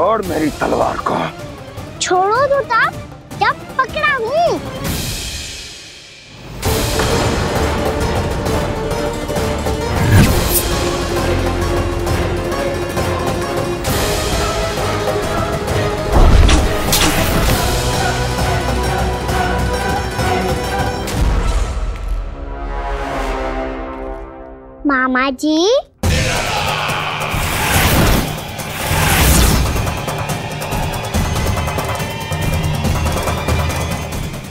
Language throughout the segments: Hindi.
छोड़ मेरी तलवार को। छोड़ो तो तब जब पकड़ा हूँ। मामा जी,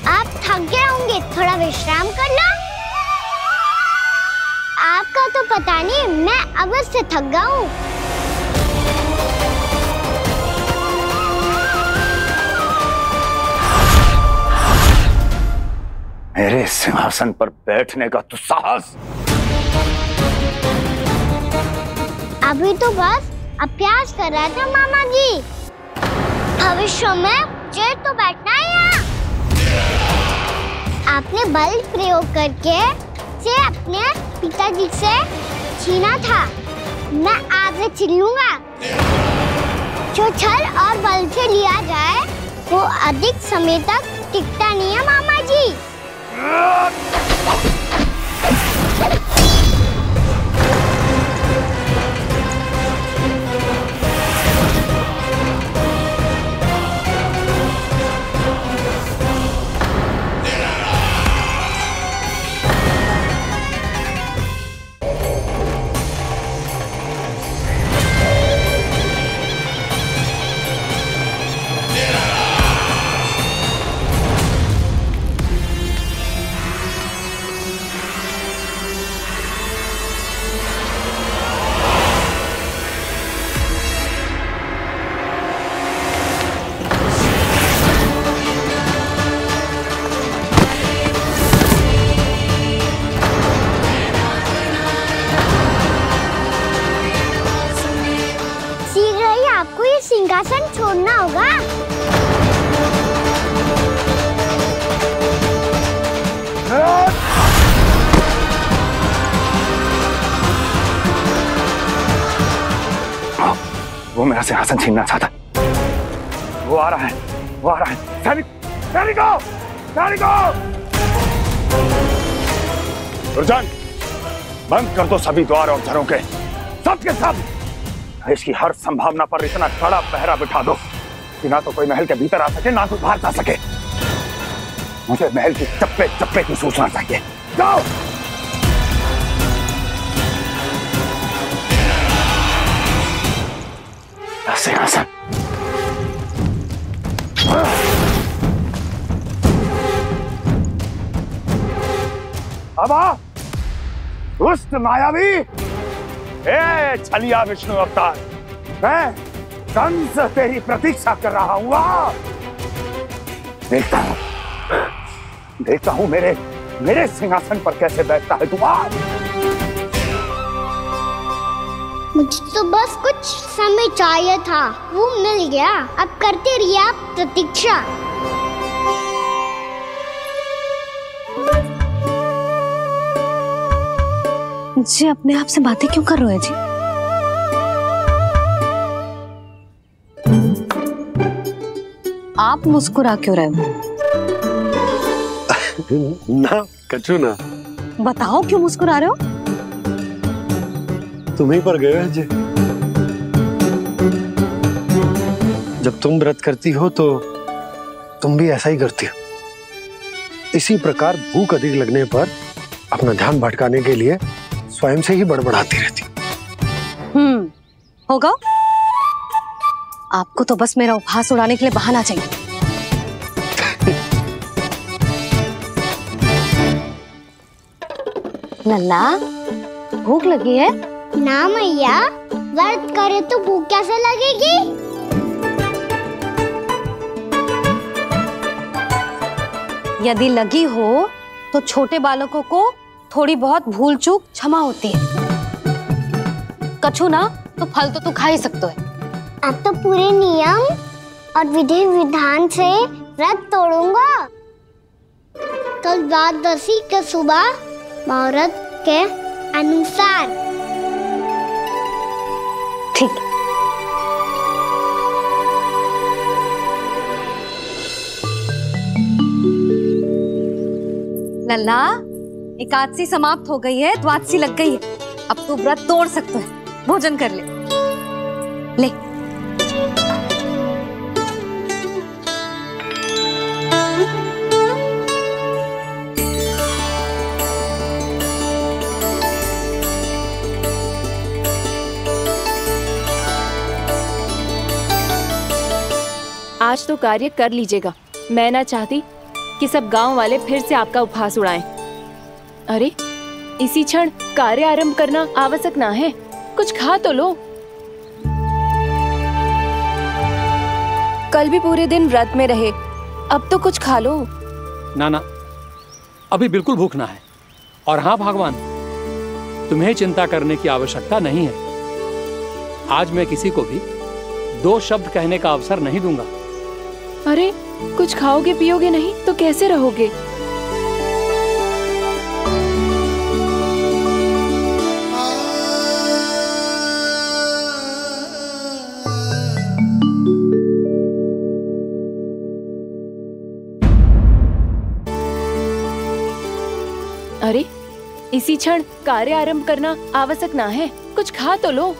आप थक गए होंगे, थोड़ा विश्राम कर लो। आपका तो पता नहीं, मैं अवश्य से थक गया हूँ। मेरे सिंहासन पर बैठने का तो साहस। अभी तो बस अभ्यास कर रहा था मामा जी। भविष्य में मुझे तो बैठना है यहाँ। आपने बल प्रयोग करके से अपने पिताजी से छीना था, मैं आज से छीन लूंगा। जो छल और बल से लिया जाए वो अधिक समय तक टिकता नहीं है मामा जी। सिंहासन छोड़ना होगा। वो मेरा सिंहासन छीनना चाहता। वो आ रहा है, वो आ रहा है। सैनिकों, दुर्जन, बंद कर दो सभी द्वार और घरों के, सब के सब। इसकी हर संभावना पर इतना कड़ा पहरा बिठा दो कि ना तो कोई महल के भीतर आ सके, ना तो बाहर जा सके। मुझे महल की चप्पे चप्पे की सूचना चाहिए। जाओ। सिंहासन। अब आ, दुष्ट मायावी, छलिया विष्णु अवतार, मैं कंस तेरी प्रतीक्षा कर रहा हूँ। देखता हूँ मेरे सिंहासन पर कैसे बैठता है तू। मुझे तो बस कुछ समय चाहिए था, वो मिल गया। अब करते रहिए आप प्रतीक्षा। जी अपने आप से बातें क्यों कर रहे हैं जी? आप मुस्कुरा क्यों रहे हो? ना कचू ना। बताओ क्यों मुस्कुरा रहे हो? तुम ही पर गए जी। जब तुम व्रत करती हो तो तुम भी ऐसा ही करती हो। इसी प्रकार भूख अधिक लगने पर अपना ध्यान भटकाने के लिए स्वयं से ही बड़बड़ाती रहती। होगा। आपको तो बस मेरा उपहास उड़ाने के लिए बहाना चाहिए। लल्ला, भूख लगी है? ना मैया, व्रत करे तो भूख कैसे लगेगी? यदि लगी हो तो छोटे बालकों को थोड़ी बहुत भूल चूक क्षमा होती है। कछु ना तो फल तो तू खा ही सकते है। अब तो पूरे नियम और विधि विधान से व्रत तोड़ूंगा। कल द्वादशी के सुबह मुहूर्त के अनुसार। ठीक। लल्ला, एकादशी समाप्त हो गई है, द्वादशी लग गई है। अब तू व्रत तोड़ सकता है, भोजन कर ले। ले। आज तो कार्य कर लीजिएगा। मैं ना चाहती कि सब गांव वाले फिर से आपका उपहास उड़ाएं। अरे, इसी क्षण कार्य आरंभ करना आवश्यक ना है। कुछ खा तो लो। कल भी पूरे दिन व्रत में रहे, अब तो कुछ खा लो। ना ना, अभी बिल्कुल भूख ना है। और हाँ भगवान, तुम्हें चिंता करने की आवश्यकता नहीं है। आज मैं किसी को भी 2 शब्द कहने का अवसर नहीं दूंगा। अरे, कुछ खाओगे पियोगे नहीं तो कैसे रहोगे? अरे, इसी क्षण कार्य आरंभ करना आवश्यक ना है। कुछ खा तो लो।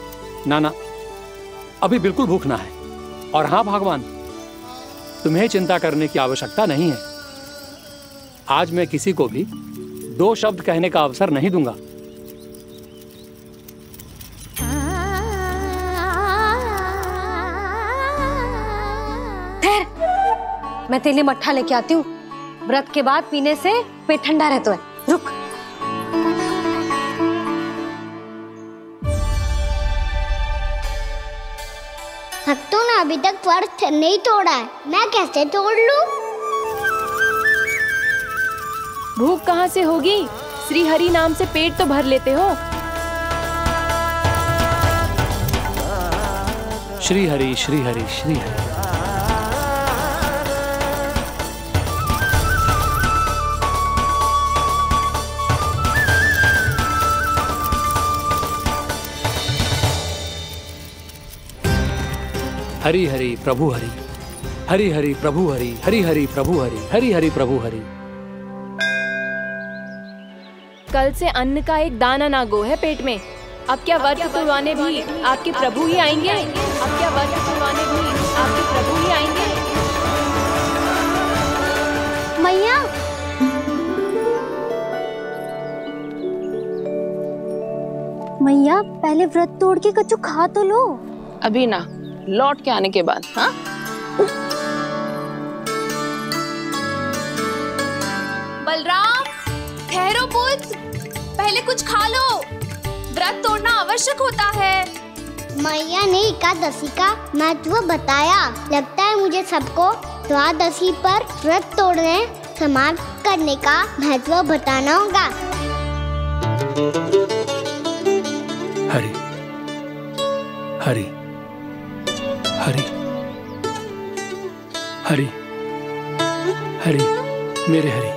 ना ना, अभी बिल्कुल भूख ना है। और हाँ भगवान, तुम्हें चिंता करने की आवश्यकता नहीं है। आज मैं किसी को भी 2 शब्द कहने का अवसर नहीं दूंगा। ठहर, मैं तेरे लिए मट्ठा लेके आती हूँ। व्रत के बाद पीने से पेट ठंडा रहता है। रुक। भक्तों ने अभी तक व्रत नहीं तोड़ा है, मैं कैसे तोड़ लूं? भूख कहाँ से होगी? श्री हरि नाम से पेट तो भर लेते हो। श्री हरि श्री हरि श्री हरि। हरि हरि प्रभु हरि, हरि हरि प्रभु हरि, हरि हरि प्रभु हरि, हरि हरि प्रभु हरि। कल से अन्न का एक दाना ना गो है पेट में। अब क्या व्रत तुड़वाने भी आपके प्रभु ही आएंगे? अब क्या व्रत तुड़वाने भी आपके प्रभु ही आएंगे? मैया, मैया पहले व्रत तोड़ के कछु खा तो लो। अभी ना, लौट के आने के बाद। हाँ, बलराम, ठहरो पुत्र, पहले कुछ खा लो। व्रत तोड़ना आवश्यक होता है। मैया ने एकादशी का महत्व बताया। लगता है मुझे सबको द्वादशी पर व्रत तोड़ने समाप्त करने का महत्व बताना होगा। हरि हरि हरि हरि हरि, मेरे हरि।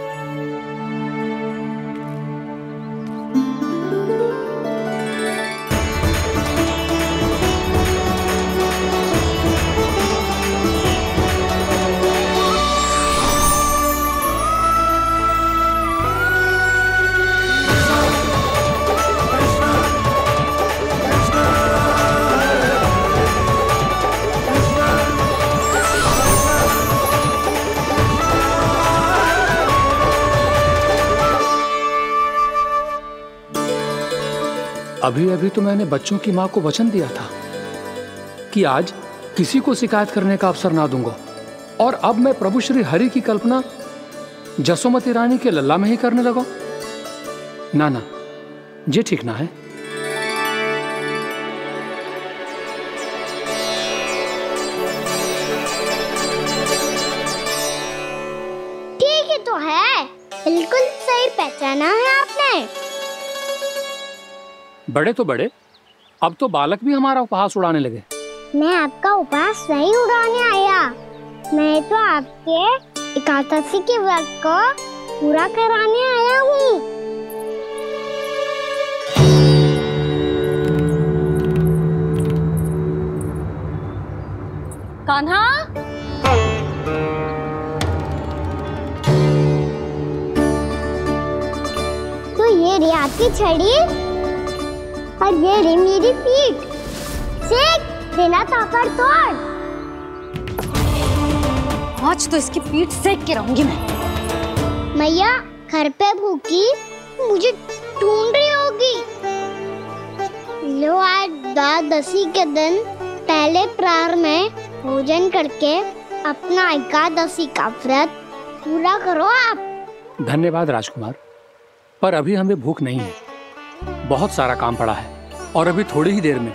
अभी अभी तो मैंने बच्चों की मां को वचन दिया था कि आज किसी को शिकायत करने का अवसर ना दूंगा, और अब मैं प्रभु श्री हरि की कल्पना जसोमती रानी के लल्ला में ही करने लगा। ना ना, ये ठीक ना है। ठीक है तो है, बिल्कुल सही पहचाना है आपने। बड़े तो बड़े, अब तो बालक भी हमारा उपहास उड़ाने लगे। मैं आपका उपहास नहीं उड़ाने आया, मैं तो आपके एकादशी के व्रत को पूरा कराने आया हूँ। कान्हा, की छड़ी और ये रही मेरी पीठ। सेक बिना ताबड़तोड़। आज तो इसकी पीठ सेक के रहूंगी मैं। मैया घर पे भूखी मुझे ढूंढ रही होगी। लो आज द्वादशी के दिन पहले प्रहर में भोजन करके अपना एकादशी का व्रत पूरा करो आप। धन्यवाद राजकुमार, पर अभी हमें भूख नहीं है। बहुत सारा काम पड़ा है और अभी थोड़ी ही देर में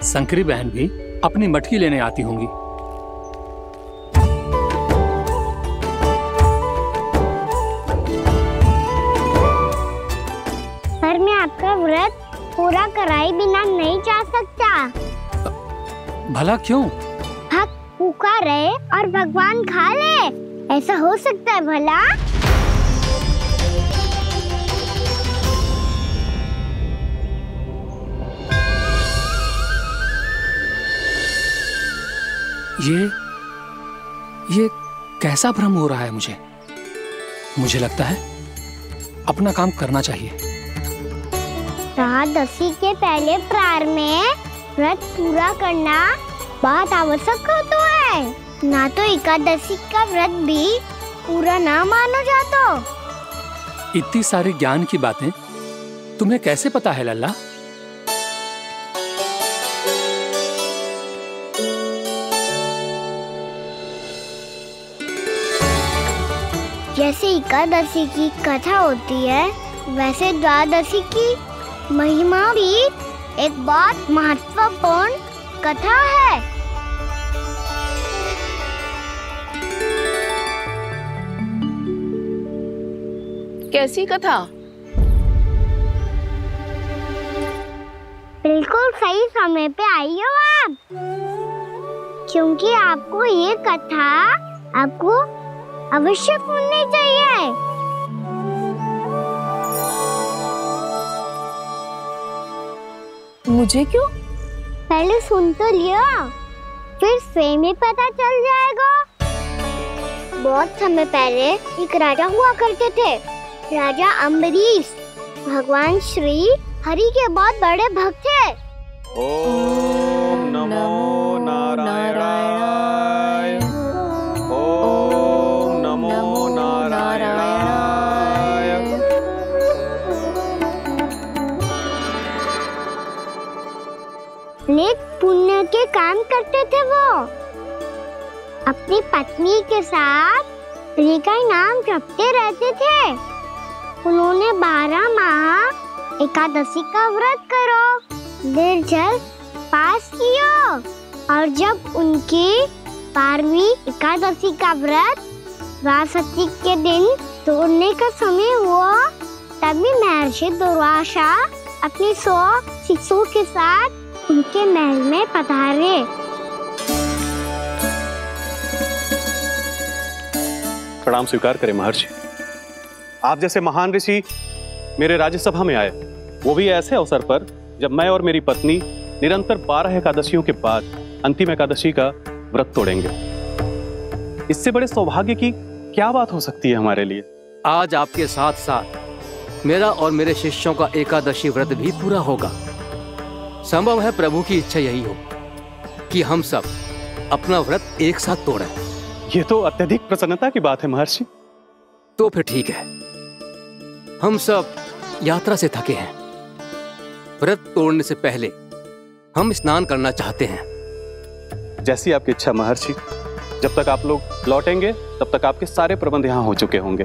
शंकरी बहन भी अपनी मटकी लेने आती होंगी। पर मैं आपका व्रत पूरा कराए बिना नहीं जा सकता। भला क्यों? भक्त भूखा रहे और भगवान खा ले, ऐसा हो सकता है भला? ये कैसा भ्रम हो रहा है मुझे लगता है अपना काम करना चाहिए। द्वादशी के पहले प्रहर में व्रत पूरा करना बहुत आवश्यक होता है, ना तो एकादशी का व्रत भी पूरा ना मानो जातो। इतनी सारी ज्ञान की बातें तुम्हें कैसे पता है लल्ला? जैसे एकादशी की कथा होती है, वैसे द्वादशी की महिमा भी एक बहुत महत्वपूर्ण कथा है। कैसी कथा? बिल्कुल सही समय पे आई हो आप, क्योंकि आपको ये कथा आपको अवश्य सुननी चाहिए। मुझे क्यों? पहले सुन तो लियो, फिर स्वयं ही पता चल जाएगा। बहुत समय पहले एक राजा हुआ करते थे, राजा अम्बरीश। भगवान श्री हरि के बहुत बड़े भक्त थे। ओम नमो नारायणाय। ओम नमो नारायणाय। नेक पुण्य के काम करते थे वो। अपनी पत्नी के साथ हरि का नाम जपते रहते थे। उन्होंने 12 माह एकादशी का व्रत करो निर्जल पास किया, और जब उनकी 12वीं एकादशी का व्रत द्वादशी के दिन तोड़ने का समय हुआ, तभी महर्षि दुर्वासा अपनी 100 शिष्यों के साथ उनके महल में पधारे। प्रणाम स्वीकार करें महर्षि। आप जैसे महान ऋषि मेरे राज्यसभा में आए, वो भी ऐसे अवसर पर जब मैं और मेरी पत्नी निरंतर 12 एकादशियों के बाद अंतिम एकादशी का व्रत तोड़ेंगे। इससे बड़े सौभाग्य की क्या बात हो सकती है हमारे लिए? आज आपके साथ साथ मेरा और मेरे शिष्यों का एकादशी व्रत भी पूरा होगा। संभव है प्रभु की इच्छा यही हो कि हम सब अपना व्रत एक साथ तोड़ें। ये तो अत्यधिक प्रसन्नता की बात है महर्षि। तो फिर ठीक है, हम सब यात्रा से थके हैं। व्रत तोड़ने से पहले हम स्नान करना चाहते हैं। जैसी आपकी इच्छा महर्षि। जब तक आप लोग लौटेंगे तब तक आपके सारे प्रबंध यहाँ हो चुके होंगे।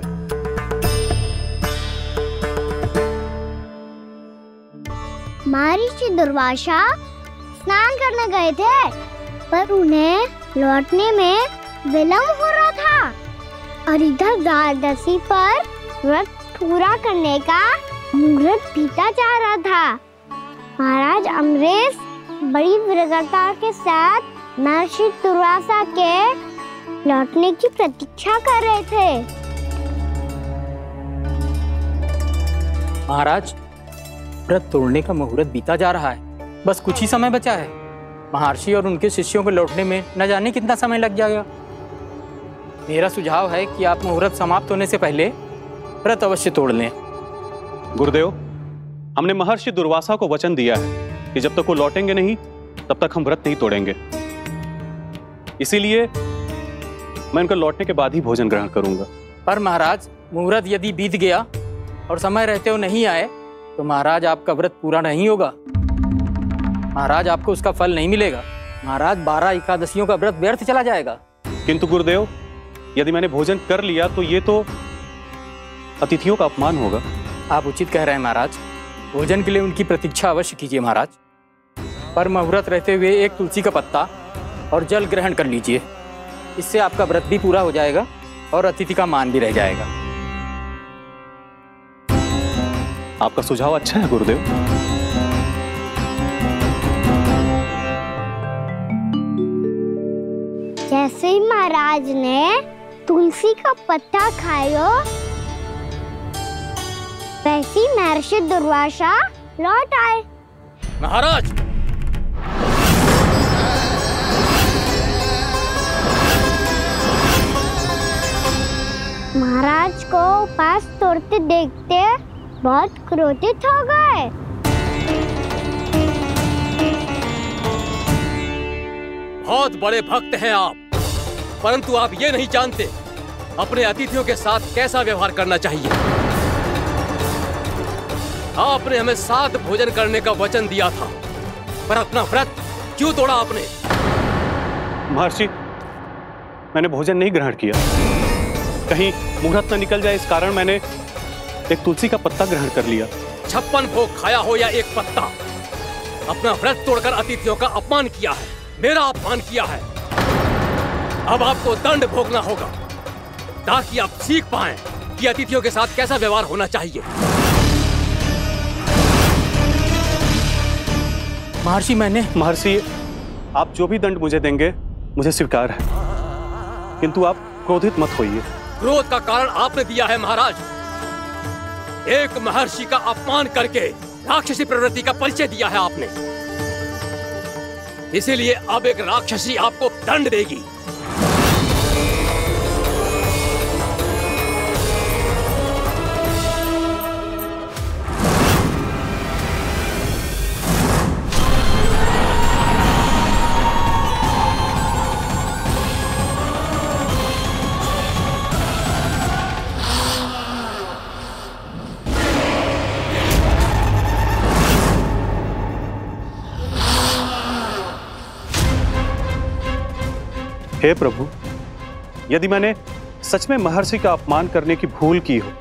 महर्षि दुर्वासा स्नान करने गए थे, पर उन्हें लौटने में विलंब हो रहा था और इधर द्वादशी पर व्रत पूरा करने का मुहूर्त बीता जा रहा था। महाराज अम्बरीश बड़ी विरगता के साथ महर्षि दुर्वासा के लौटने की प्रतीक्षा कर रहे थे। महाराज, व्रत तोड़ने का मुहूर्त बीता जा रहा है। बस कुछ ही समय बचा है। महर्षि और उनके शिष्यों को लौटने में न जाने कितना समय लग जाएगा। मेरा सुझाव है कि आप मुहूर्त समाप्त होने से पहले व्रत अवश्य तोड़ लें। गुरुदेव, हमने महर्षि दुर्वासा को वचन दिया है कि जब तक वो लौटेंगे नहीं तब तक हम व्रत नहीं तोड़ेंगे। इसीलिए मैं उनके लौटने के बाद ही भोजन ग्रहण करूंगा। पर महाराज, मुहूर्त यदि बीत गया और समय रहते हो नहीं आए तो महाराज आपका व्रत पूरा नहीं होगा। महाराज आपको उसका फल नहीं मिलेगा। महाराज 12 एकादशियों का व्रत व्यर्थ चला जाएगा। किंतु गुरुदेव, यदि मैंने भोजन कर लिया तो ये तो अतिथियों का अपमान होगा। आप उचित कह रहे हैं महाराज। भोजन के लिए उनकी प्रतीक्षा अवश्य कीजिए महाराज। पर मुहूर्त रहते हुए एक तुलसी का पत्ता और जल ग्रहण कर लीजिए। इससे आपका व्रत भी पूरा हो जाएगा और अतिथि का मान भी रह जाएगा। आपका सुझाव अच्छा है गुरुदेव। जैसे ही महाराज ने तुलसी का पत्ता खाया, वैसे ही महर्षि दुर्वासा लौट आए। महाराज, महाराज को उपास तोड़ते देखते बहुत क्रोधित हो गए। बहुत बड़े भक्त हैं आप, परंतु आप ये नहीं जानते अपने अतिथियों के साथ कैसा व्यवहार करना चाहिए। आपने हमें साथ भोजन करने का वचन दिया था, पर अपना व्रत क्यों तोड़ा आपने? महर्षि, मैंने भोजन नहीं ग्रहण किया। कहीं मुहूर्त न निकल जाए इस कारण मैंने एक तुलसी का पत्ता ग्रहण कर लिया। 56 भोग खाया हो या एक पत्ता, अपना व्रत तोड़कर अतिथियों का अपमान किया है, मेरा अपमान किया है। अब आपको दंड भोगना होगा ताकि आप सीख पाएं कि अतिथियों के साथ कैसा व्यवहार होना चाहिए। महर्षि, आप जो भी दंड मुझे देंगे मुझे स्वीकार है, किंतु आप क्रोधित मत होइए। क्रोध का कारण आपने दिया है महाराज। एक महर्षि का अपमान करके राक्षसी प्रवृत्ति का परिचय दिया है आपने। इसीलिए अब एक राक्षसी आपको दंड देगी। हे प्रभु, यदि मैंने सच में महर्षि का अपमान करने की भूल की हो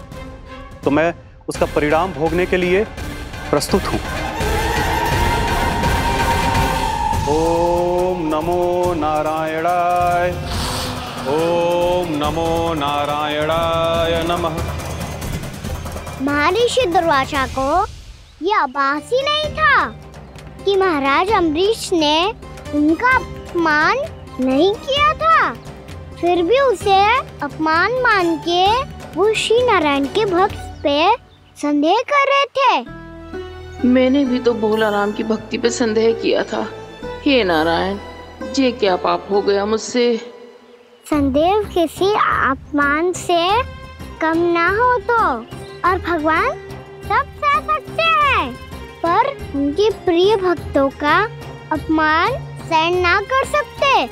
तो मैं उसका परिणाम भोगने के लिए प्रस्तुत हूं। ओम नमो नारायणाय, ओम नमो नारायणाय नमः। महर्षि दुर्वासा को यह आभास ही नहीं था कि महाराज अम्बरीश ने उनका अपमान नहीं किया था। फिर भी उसे अपमान मान के वो श्री नारायण के भक्त पे संदेह कर रहे थे। मैंने भी तो भोला राम की भक्ति पे संदेह किया था। हे नारायण, ये क्या पाप हो गया मुझसे? संदेह किसी अपमान से कम ना हो तो, और भगवान सब सह सकते हैं, पर उनके प्रिय भक्तों का अपमान सहन ना कर सकते।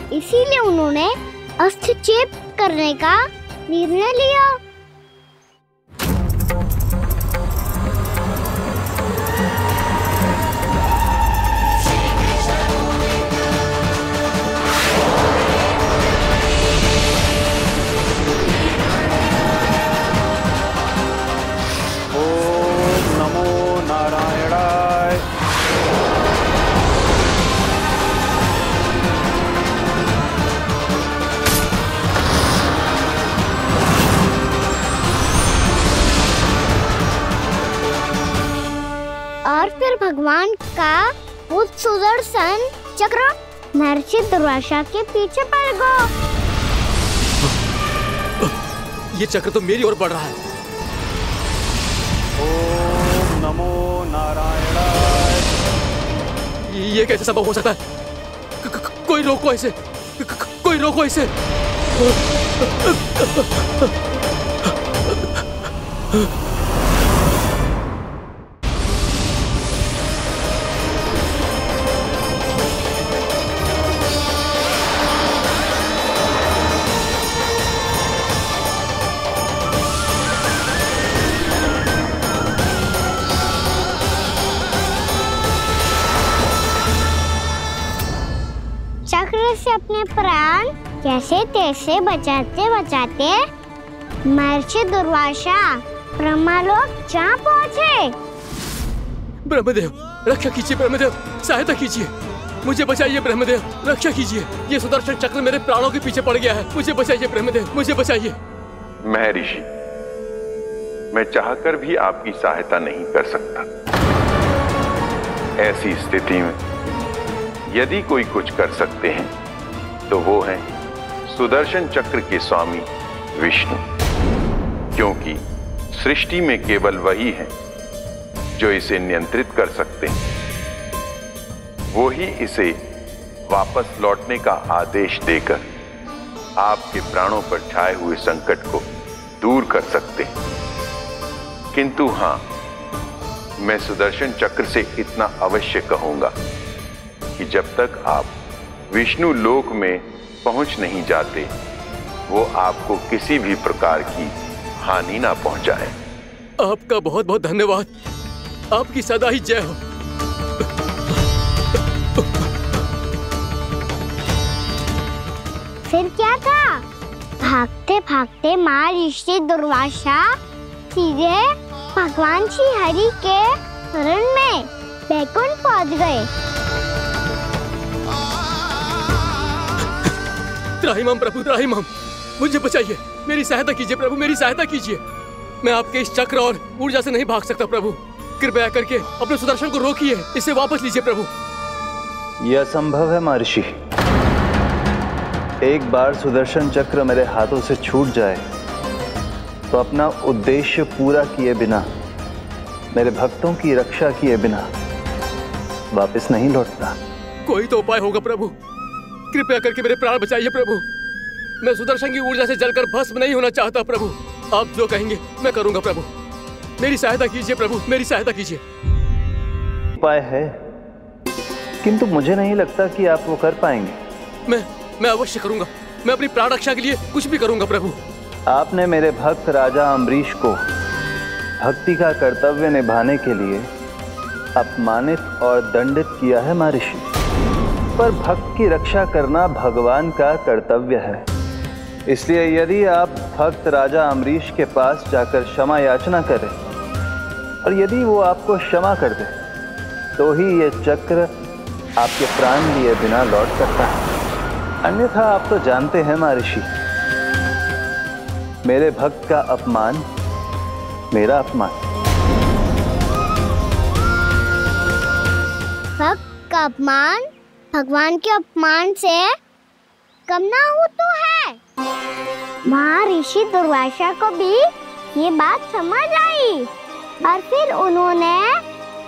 इसीलिए उन्होंने अस्थिचेप करने का निर्णय लिया। ओम नमो नारायणाय। और फिर भगवान का वो सुदर्शन चक्र महर्षि दुर्वासा के पीछे पड़ गया। ये चक्र तो मेरी ओर बढ़ रहा है। ओम नमो नारायणाय। ये कैसे संभव हो सकता है? कोई रोको इसे, कोई रोको इसे। से अपने प्राण कैसे तैसे बचाते बचाते महर्षि दुर्वासा ब्रह्मलोक जा पहुँचे। ब्रह्मदेव रक्षा कीजिए, ब्रह्मदेव सहायता कीजिए, मुझे बचाइए ब्रह्मदेव, रक्षा कीजिए। ये सुदर्शन चक्र मेरे प्राणों के पीछे पड़ गया है, मुझे बचाइए ब्रह्मदेव, मुझे बचाइए। महर्षि, मैं चाहकर भी आपकी सहायता नहीं कर सकता। ऐसी स्थिति में यदि कोई कुछ कर सकते हैं तो वो हैं सुदर्शन चक्र के स्वामी विष्णु, क्योंकि सृष्टि में केवल वही है जो इसे नियंत्रित कर सकते हैं। वो ही इसे वापस लौटने का आदेश देकर आपके प्राणों पर छाए हुए संकट को दूर कर सकते हैं। किंतु हां, मैं सुदर्शन चक्र से इतना अवश्य कहूंगा कि जब तक आप विष्णु लोक में पहुंच नहीं जाते, वो आपको किसी भी प्रकार की हानि ना पहुंचाए। आपका बहुत बहुत धन्यवाद, आपकी सदा ही जय हो। फिर क्या था? भागते भागते महर्षि दुर्वासा सीधे भगवान श्री हरि के शरण में बैकुंठ पहुंच गए। त्राहिमाम प्रभु, त्राहिमाम, मुझे बचाइए, मेरी सहायता कीजिए प्रभु, मेरी सहायता कीजिए। मैं आपके इस चक्र और ऊर्जा से नहीं भाग सकता प्रभु, कृपया करके अपने सुदर्शन को रोकिए, इसे वापस लीजिए प्रभु। यह असंभव है महर्षि। एक बार सुदर्शन चक्र मेरे हाथों से छूट जाए तो अपना उद्देश्य पूरा किए बिना, मेरे भक्तों की रक्षा किए बिना वापस नहीं लौटता। कोई तो उपाय होगा प्रभु, कृपया करके मेरे प्राण बचाइए प्रभु। मैं सुदर्शन की ऊर्जा से जलकर भस्म नहीं होना चाहता प्रभु। आप जो कहेंगे मैं करूंगा प्रभु, मेरी सहायता कीजिए प्रभु, मेरी सहायता कीजिए। उपाय है, किंतु मुझे नहीं लगता कि आप वो कर पाएंगे। मैं अवश्य करूंगा, मैं अपनी प्राण रक्षा के लिए कुछ भी करूंगा प्रभु। आपने मेरे भक्त राजा अम्बरीश को भक्ति का कर्तव्य निभाने के लिए अपमानित और दंडित किया है महर्षि, पर भक्त की रक्षा करना भगवान का कर्तव्य है। इसलिए यदि आप भक्त राजा अम्बरीश के पास जाकर क्षमा याचना करें और यदि वो आपको क्षमा कर दे तो ही ये चक्र आपके प्राण लिए बिना लौट सकता है। अन्यथा आप तो जानते हैं महर्षि, मेरे भक्त का अपमान मेरा अपमान। भक्त का अपमान भगवान के अपमान से कम ना हो तो है। महर्षि दुर्वासा को भी ये बात समझ आई और फिर उन्होंने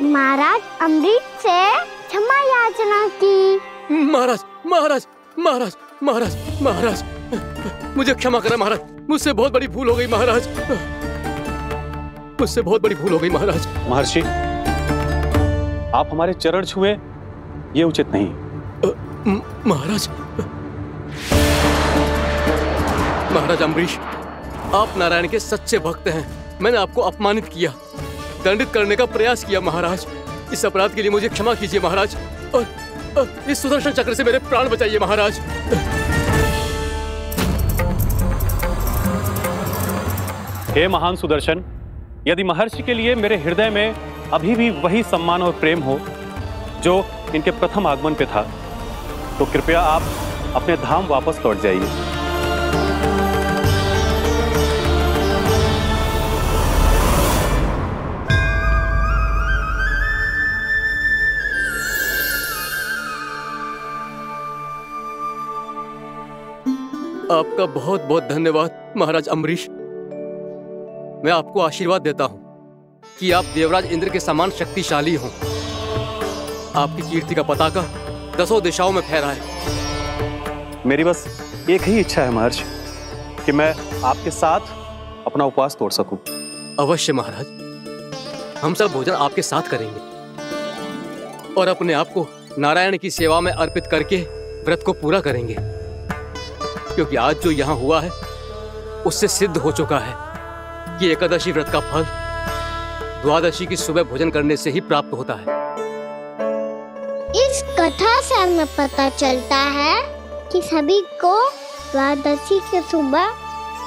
महाराज अम्बरीश से क्षमा याचना की। महाराज महाराज महाराज महाराज महाराज, मुझे क्षमा करें महाराज, मुझसे बहुत बड़ी भूल हो गई महाराज, मुझसे बहुत बड़ी भूल हो गई महाराज। महर्षि, आप हमारे चरण छुए ये उचित नहीं। महाराज, महाराज अम्बरीश, आप नारायण के सच्चे भक्त हैं। मैंने आपको अपमानित किया, दंडित करने का प्रयास किया महाराज। इस अपराध के लिए मुझे क्षमा कीजिए महाराज, और इस सुदर्शन चक्र से मेरे प्राण बचाइए महाराज। हे महान सुदर्शन, यदि महर्षि के लिए मेरे हृदय में अभी भी वही सम्मान और प्रेम हो जो इनके प्रथम आगमन पे था, तो कृपया आप अपने धाम वापस लौट जाइए। आपका बहुत बहुत धन्यवाद महाराज अम्बरीश। मैं आपको आशीर्वाद देता हूं कि आप देवराज इंद्र के समान शक्तिशाली हों। आपकी कीर्ति का पताका 10 दिशाओं में फहराए। मेरी बस एक ही इच्छा है महर्षि, कि मैं आपके साथ अपना उपवास तोड़ सकूं। अवश्य महाराज, हम सब भोजन आपके साथ करेंगे और अपने आप को नारायण की सेवा में अर्पित करके व्रत को पूरा करेंगे, क्योंकि आज जो यहाँ हुआ है उससे सिद्ध हो चुका है कि एकादशी व्रत का फल द्वादशी की सुबह भोजन करने से ही प्राप्त होता है। इस कथा से हमें पता चलता है कि सभी को द्वादशी के सुबह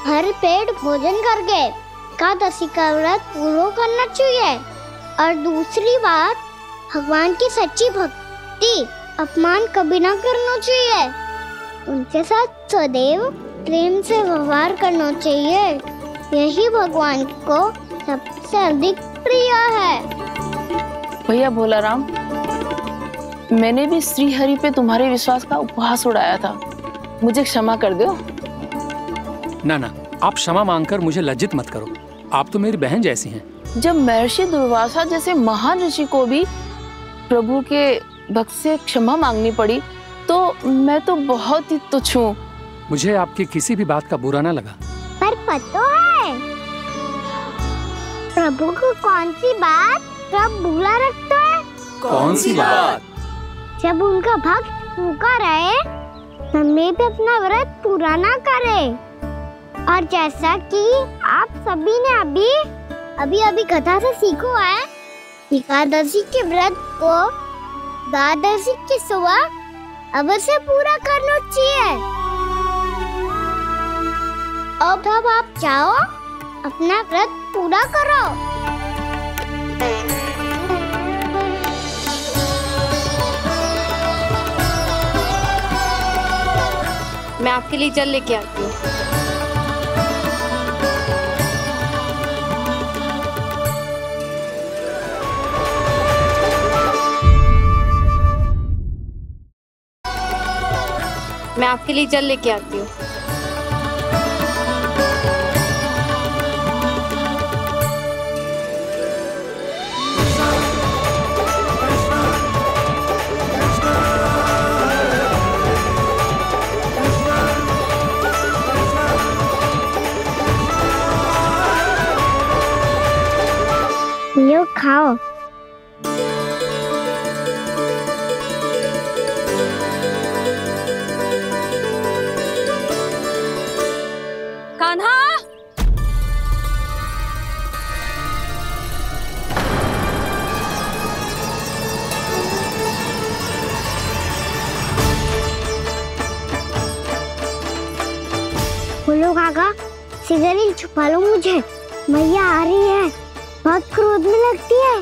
भर पेट भोजन करके एकादशी का व्रत पूरा करना चाहिए। और दूसरी बात, भगवान की सच्ची भक्ति अपमान कभी ना करना चाहिए। उनके साथ सदैव प्रेम से व्यवहार करना चाहिए। यही भगवान को सबसे अधिक प्रिय है। भैया भोला राम, मैंने भी श्री हरि पे तुम्हारे विश्वास का उपहास उड़ाया था, मुझे क्षमा कर दो। ना ना, आप क्षमा मांगकर मुझे लज्जित मत करो, आप तो मेरी बहन जैसी हैं। जब महर्षि दुर्वासा जैसे महान ऋषि को भी प्रभु के भक्त से क्षमा मांगनी पड़ी, तो मैं तो बहुत ही तुच्छ हूँ। मुझे आपकी किसी भी बात का बुरा ना लगा। पर पता है प्रभु को कौन सी बात कब बुरा रखता है? कौन सी बात? जब उनका भक्त भूखा रहे, हमें भी अपना व्रत पूरा ना करे। और जैसा कि आप सभी ने अभी कथा से सीखो है, एकादशी के व्रत को द्वादशी की सुबह अवश्य पूरा करना चाहिए। अब आप जाओ, अपना व्रत पूरा करो। मैं आपके लिए जल लेके आती हूँ। मैं आपके लिए जल लेके आती हूँ। यो खाओ। कान्हा, बोलो काका, सिगरेट छुपा लो मुझे, मैया आ रही है, बहुत क्रोध में लगती है।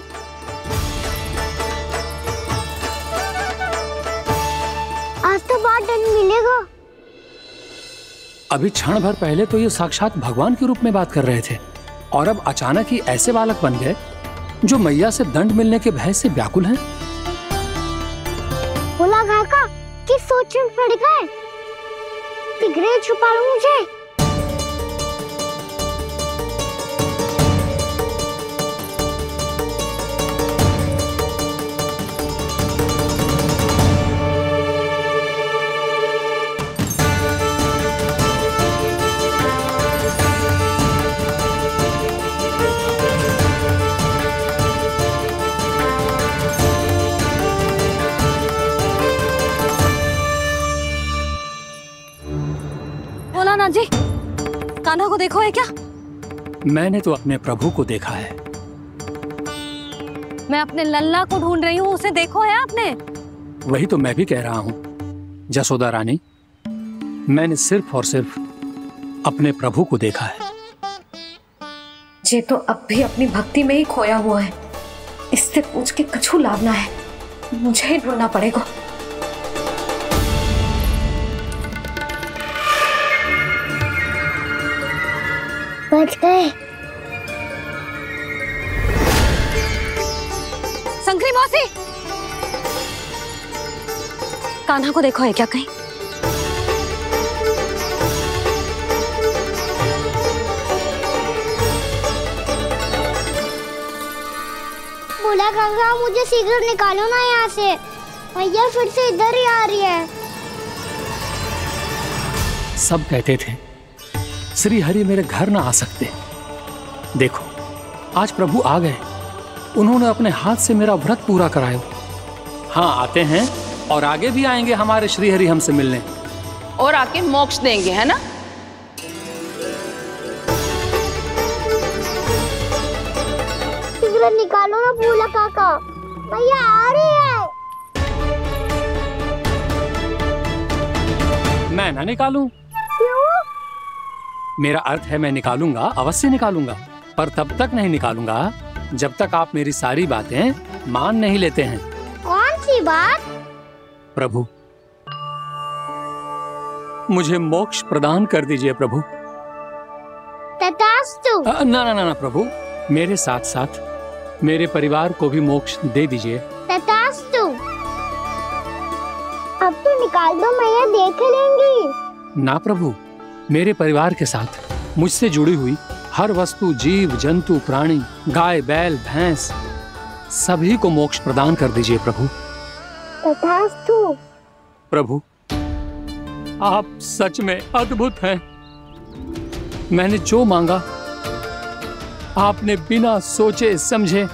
आज तो बहुत दंड मिलेगा। अभी क्षण भर पहले तो ये साक्षात भगवान के रूप में बात कर रहे थे, और अब अचानक ही ऐसे बालक बन गए जो मैया से दंड मिलने के भय से व्याकुल हैं। बोला काका, किस सोच में पड़ गए? सिगरेट छुपा लो मुझे। बोला ना जी, कान्हा को देखो है क्या? मैंने तो अपने प्रभु को देखा है। मैं अपने लल्ला को ढूंढ रही हूँ, उसे देखो है आपने? वही तो मैं भी कह रहा हूँ जसोदा रानी, मैंने सिर्फ और सिर्फ अपने प्रभु को देखा है। ये तो अब भी अपनी भक्ति में ही खोया हुआ है, इससे पूछ के कछु लाभ ना है, मुझे ही ढूंढना पड़ेगा। बच गए। संकरी मौसी, कान्हा को देखो है क्या कहीं? बोला काका, मुझे सिगरेट निकालो ना यहाँ से, भैया फिर से इधर ही आ रही है। सब कहते थे श्री हरि मेरे घर ना आ सकते, देखो आज प्रभु आ गए, उन्होंने अपने हाथ से मेरा व्रत पूरा कराया। हाँ, आते हैं और आगे भी आएंगे हमारे श्री हरि हमसे मिलने, और आके मोक्ष देंगे, है ना? सिगरेट निकालो ना बोला काका, भैया आ रही है। मैं ना निकालूं? मेरा अर्थ है मैं निकालूंगा, अवश्य निकालूंगा, पर तब तक नहीं निकालूंगा जब तक आप मेरी सारी बातें मान नहीं लेते हैं। कौन सी बात? प्रभु, मुझे मोक्ष प्रदान कर दीजिए प्रभु। तथास्तु। ना ना ना ना प्रभु, मेरे साथ साथ मेरे परिवार को भी मोक्ष दे दीजिए। तथास्तु। अब तो निकाल दो, मैया देख लेंगी। ना प्रभु, मेरे परिवार के साथ मुझसे जुड़ी हुई हर वस्तु, जीव जंतु, प्राणी, गाय बैल भैंस, सभी को मोक्ष प्रदान कर दीजिए प्रभु। तथास्तु। प्रभु, आप सच में अद्भुत हैं। मैंने जो मांगा आपने बिना सोचे समझे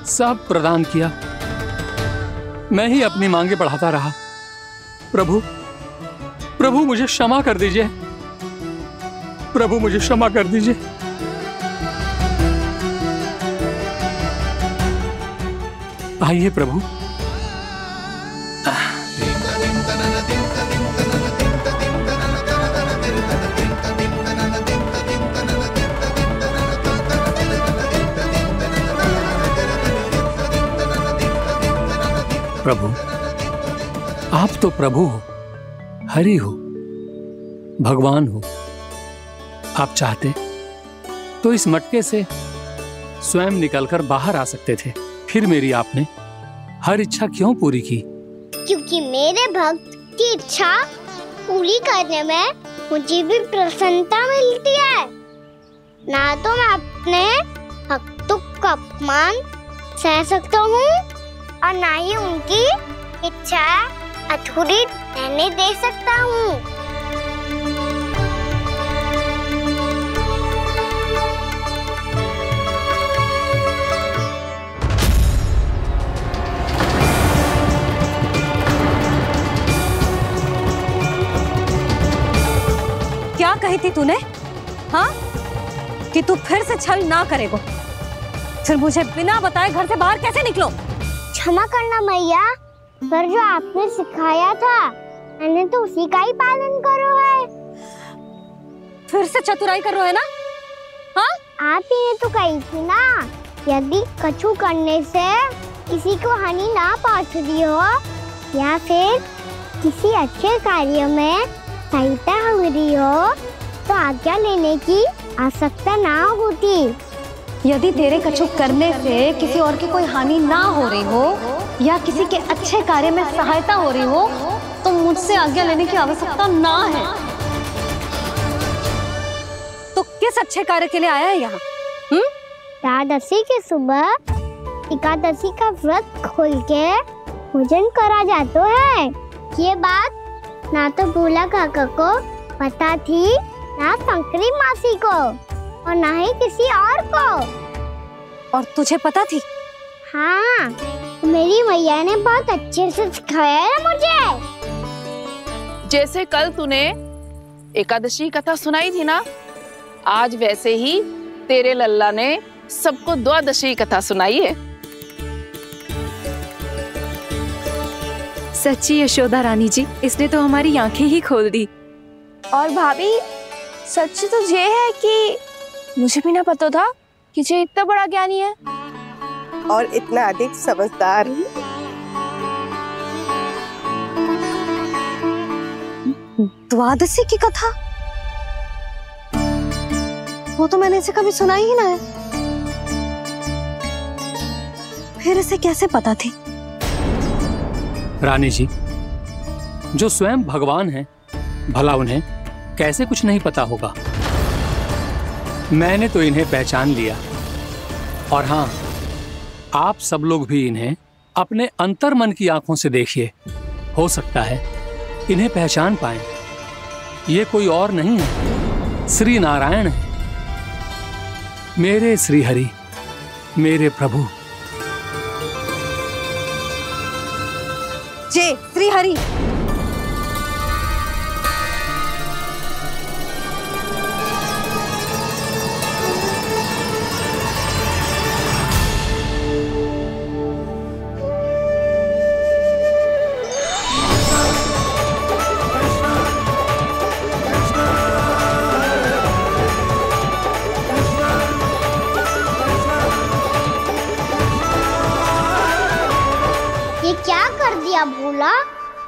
सब प्रदान किया। मैं ही अपनी मांगे बढ़ाता रहा। प्रभु, प्रभु मुझे क्षमा कर दीजिए। प्रभु मुझे क्षमा कर दीजिए। आइए प्रभु। प्रभु, आप तो प्रभु हो, हरि हो, भगवान हो। आप चाहते तो इस मटके से स्वयं निकलकर बाहर आ सकते थे, फिर मेरी आपने हर इच्छा क्यों पूरी की? क्योंकि मेरे भक्त की इच्छा पूरी करने में मुझे भी प्रसन्नता मिलती है। ना तो मैं अपने भक्तों का अपमान सह सकता हूँ और ना ही उनकी इच्छा अधूरी रहने दे सकता हूँ। क्या कही थी तूने? हाँ, कि तू फिर से छल ना करेगा। फिर मुझे बिना बताए घर से बाहर कैसे निकलो? क्षमा करना मैया, पर जो आपने सिखाया था मैंने तो उसी का ही पालन करो है। फिर से चतुराई कर रहे हो है ना? हाँ? आप ही ने तो कही थी ना, यदि कछु करने से किसी को हानि ना पहुंच रही हो या फिर किसी अच्छे कार्य में सहायता हो रही हो तो आज्ञा लेने की आवश्यकता ना होती। यदि तेरे कछु करने से किसी और की कोई हानि ना हो रही हो या किसी के अच्छे कार्य में सहायता हो रही हो तो मुझसे आज्ञा लेने की आवश्यकता ना है। तो किस अच्छे कार्य के लिए आया है यहाँ? एकादशी के सुबह एकादशी का व्रत खोल के भोजन करा जाता है। ये बात ना तो भोला काका को पता थी, ना शंकरी मासी को और ना ही किसी और को। और तुझे पता थी? हाँ, मेरी मैया ने बहुत अच्छे से सिखाया है मुझे। जैसे कल तूने एकादशी कथा सुनाई थी ना, आज वैसे ही तेरे लल्ला ने सबको द्वादशी कथा सुनाई है। सच्ची यशोदा रानी जी, इसने तो हमारी आंखें ही खोल दी। और भाभी, सच तो ये है कि मुझे भी ना पता था कि ये इतना बड़ा ज्ञानी है और इतना अधिक समझदार। द्वादशी की कथा? वो तो मैंने इसे कभी सुना ही ना है। फिर इसे कैसे पता थी? रानी जी, जो स्वयं भगवान हैं, भला उन्हें कैसे कुछ नहीं पता होगा? मैंने तो इन्हें पहचान लिया। और हाँ, आप सब लोग भी इन्हें अपने अंतर मन की आंखों से देखिए, हो सकता है इन्हें पहचान पाएं। ये कोई और नहीं है, श्री नारायण है, मेरे श्री हरि, मेरे प्रभु। जय श्री हरि। कर दिया भोला?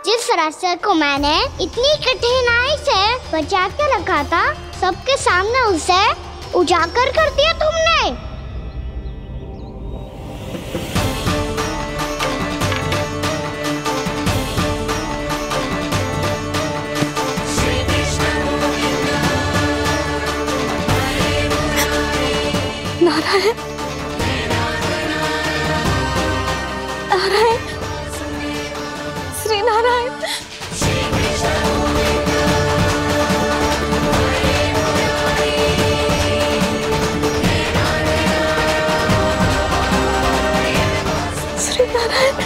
जिस रास्ते को मैंने इतनी कठिनाई से बचा के रखा था, सबके सामने उसे उजागर कर दिया तुमने। नारायण, नारायण, श्री नारायण। श्री नारायण।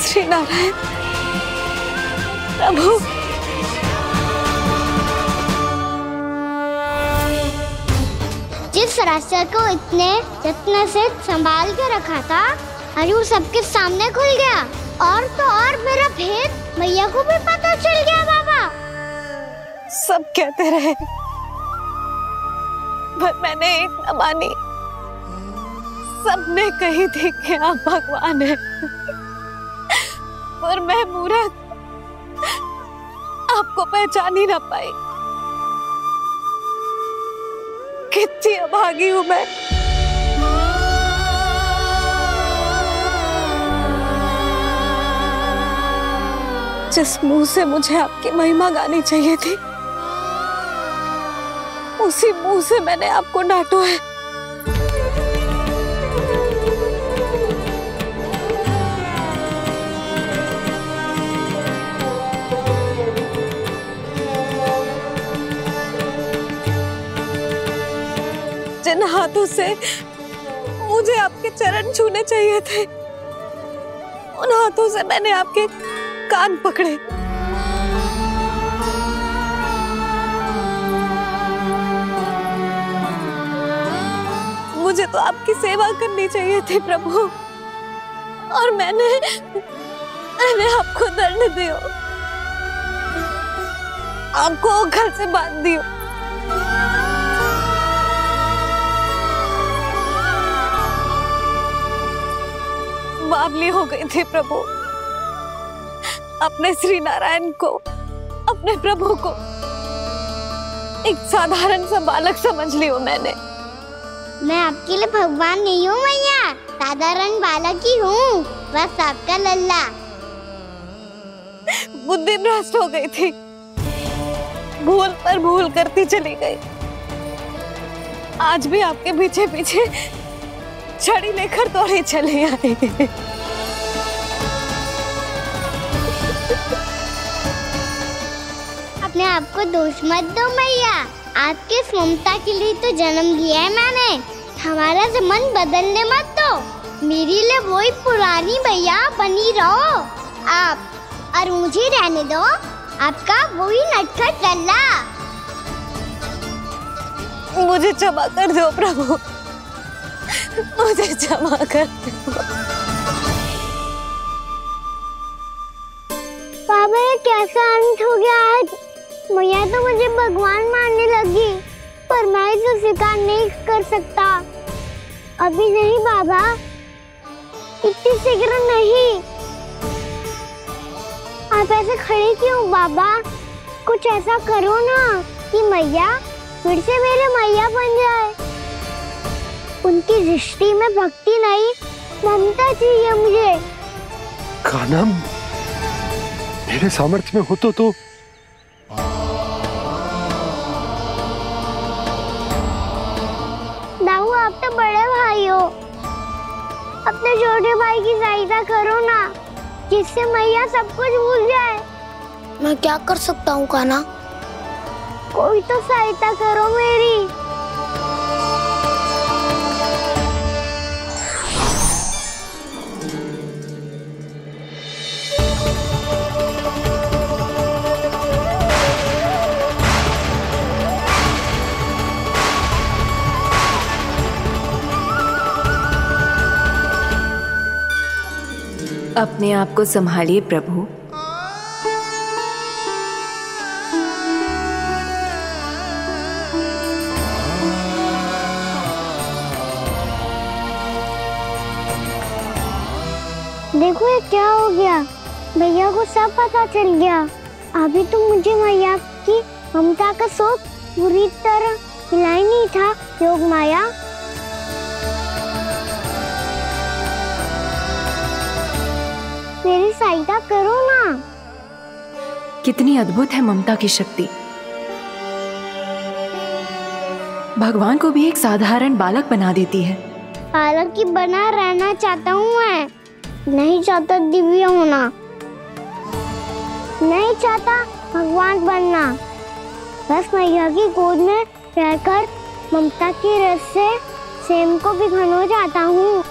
श्री नारायण प्रभु। जिस रास्ते को इतने यत्न से संभाल के रखा था, आज वो सबके सामने खुल गया। और तो और मेरा भेद मैया को भी पता चल गया बाबा। सब कहते रहे पर मैंने एक न मानी। सबने कही थी कि आप भगवान हैं, पर मैं मूर्ख आपको पहचान ही ना पाई। कितनी अभागी हूं मैं। जिस मुंह से मुझे आपकी महिमा गानी चाहिए थी, उसी मुंह से मैंने आपको डांटो है। जिन हाथों से मुझे आपके चरण छूने चाहिए थे, उन हाथों से मैंने आपके कान पकड़े। मुझे तो आपकी सेवा करनी चाहिए थी प्रभु, और मैंने आपको दंड दियो, आपको घर से बांध दियो। बावली हो गई थी प्रभु। अपने श्री नारायण को, अपने प्रभु को एक साधारण सा बालक समझ लियो मैंने। मैं आपके लिए भगवान नहीं हूँ मैया, साधारण बालक ही हूँ, बस आपका लल्ला। बुद्धि भ्रष्ट हो गई थी, भूल पर भूल करती चली गई। आज भी आपके पीछे पीछे छड़ी लेकर दौड़े चले आए। अपने आप को दोष मत दो मैया, आपके इस ममता के लिए तो जन्म लिया है मैंने। हमारा से मन बदलने मत दो। मेरे लिए वही पुरानी मैया बनी रहो आप, और मुझे रहने दो आपका वही नटखट लल्ला। मुझे क्षमा कर दो प्रभु, मुझे क्षमा कर दो। बाबा ये कैसा अंत हो गया आज? मैया तो मुझे भगवान मानने लगी, पर मैं इसे स्वीकार नहीं कर सकता। अभी नहीं बाबा, इतनी शीघ्र नहीं। आप ऐसे खड़े क्यों बाबा? कुछ ऐसा करो ना कि मैया फिर से मेरे मैया बन जाए। उनकी दृष्टि में भक्ति नहीं, ममता चाहिए मुझे। कान्हा, मेरे सामर्थ्य में हो तो दाऊ, आप तो बड़े भाई हो, अपने छोटे भाई की सहायता करो ना, जिससे मैया सब कुछ भूल जाए। मैं क्या कर सकता हूँ कान्हा? कोई तो सहायता करो मेरी। अपने आप को संभालिए प्रभु। देखो ये क्या हो गया, भैया को सब पता चल गया। अभी तो मुझे मैया की ममता का शौक पूरी तरह मिला ही नहीं था। योग माया, मेरी सहायता करो ना। कितनी अद्भुत है ममता की शक्ति। भगवान को भी एक साधारण बालक बना देती है। बालक ही बना रहना चाहता हूँ मैं, नहीं चाहता दिव्य होना, नहीं चाहता भगवान बनना। बस मैया की गोद में रहकर ममता की रस से सेम को भी घन हो जाता हूँ।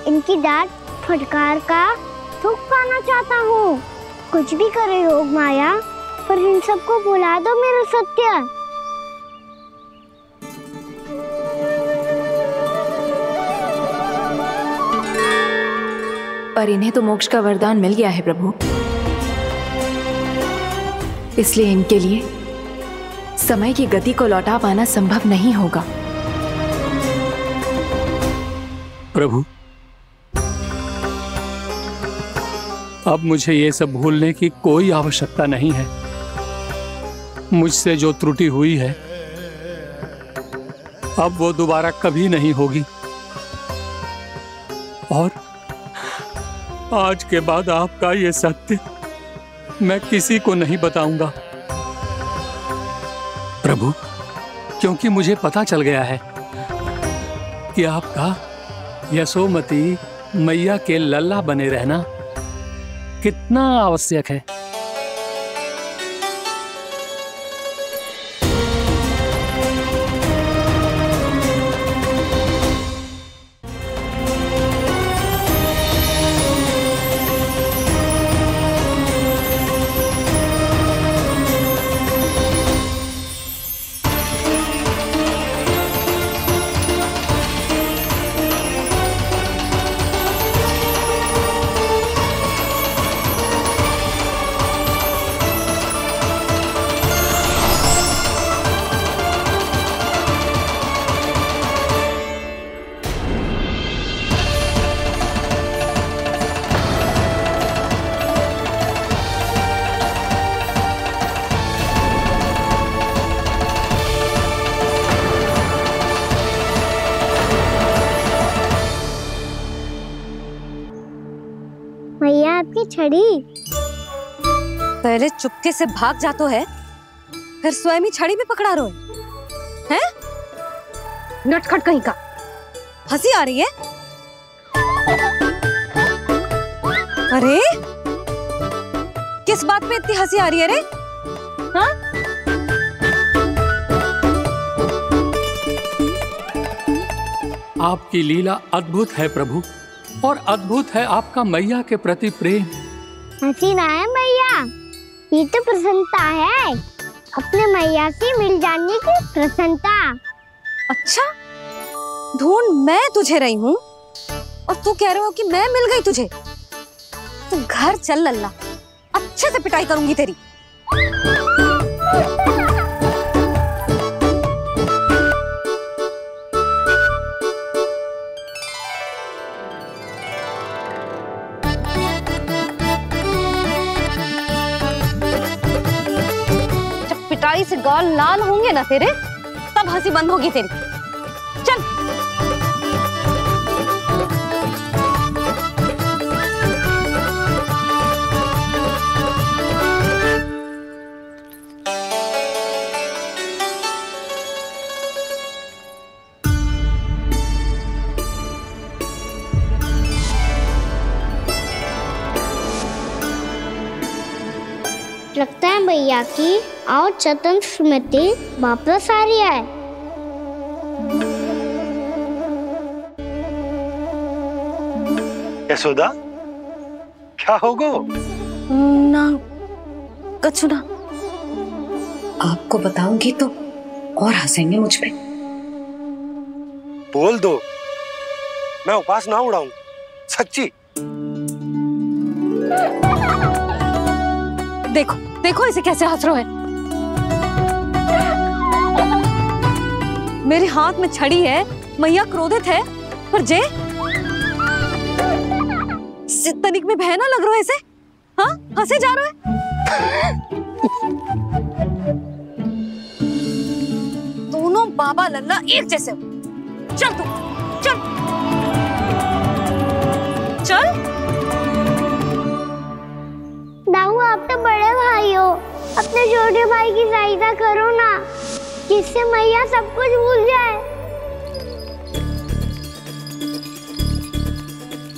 इनकी डांट फटकार का सुख पाना चाहता हूँ। कुछ भी करे योग माया, पर इन सबको भुला दो मेरा सत्य। पर इन्हें तो मोक्ष का वरदान मिल गया है प्रभु, इसलिए इनके लिए समय की गति को लौटा पाना संभव नहीं होगा। प्रभु, अब मुझे ये सब भूलने की कोई आवश्यकता नहीं है। मुझसे जो त्रुटि हुई है अब वो दोबारा कभी नहीं होगी, और आज के बाद आपका ये सत्य मैं किसी को नहीं बताऊंगा प्रभु, क्योंकि मुझे पता चल गया है कि आपका यशोमती मैया के लल्ला बने रहना कितना आवश्यक है। मैया आपकी छड़ी। पहले चुपके से भाग जा तो है, फिर स्वयं ही छड़ी भी पकड़ा रोए हैं? नटखट कहीं का। हंसी आ रही है? अरे किस बात पे इतनी हंसी आ रही है रे? हाँ? आपकी लीला अद्भुत है प्रभु, और अद्भुत है आपका मैया के प्रति प्रेम। हंसी ना है मैया, ये तो प्रसन्नता है, अपने मैया से मिल जाने की प्रसन्नता। अच्छा, ढूंढ मैं तुझे रही हूँ और तू कह रहे हो कि मैं मिल गई तुझे? तू घर चल लल्ला, अच्छे से पिटाई करूंगी तेरी। पिटाई से गाल लाल होंगे ना तेरे, तब हंसी बंद होगी तेरी। चल। लगता है भैया की और चतन स्मृति वापस आ रही है। यशोदा, क्या हो गो? ना कछु ना। आपको बताऊंगी तो और हंसेंगे मुझ पे। बोल दो, मैं उपवास ना उड़ाऊं, सच्ची। देखो देखो इसे कैसे हंस रहा है। मेरे हाथ में छड़ी है, मैया क्रोधित है, पर जे तनिक में भय ना लग रहा है इसे। हाँ, हंसे जा रहा है। दोनों बाबा लल्ला एक जैसे हो। चल तू, चल चल। दाऊ, आप तो बड़े भाई हो, अपने छोटे भाई की सहायता करो ना, जिससे मैया सब कुछ भूल जाए।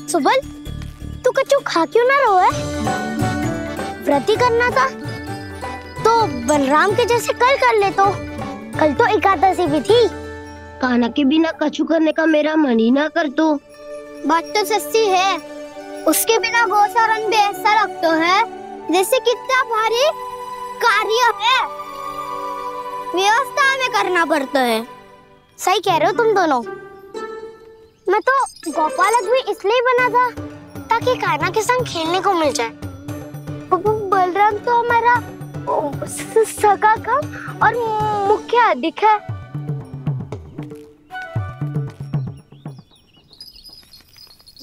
सुबल, तू कच्चू खा क्यों ना रो है? व्रत ही करना था तो बलराम के जैसे कल कर ले। तो कल तो एकादशी भी थी। कान्हा के बिना कछु करने का मेरा मन ही ना कर। तो बात तो सच्ची है, उसके बिना गोचारण भी ऐसा लगता है जैसे कितना भारी कार्य है, व्यवस्था में करना पड़ता है। सही कह रहे हो तुम दोनों। मैं तो गोपालक भी इसलिए बना था ताकि कान्हा के संग खेलने को मिल जाए। बलराम तो हमारा सगा कम और मुख्य अधिक है।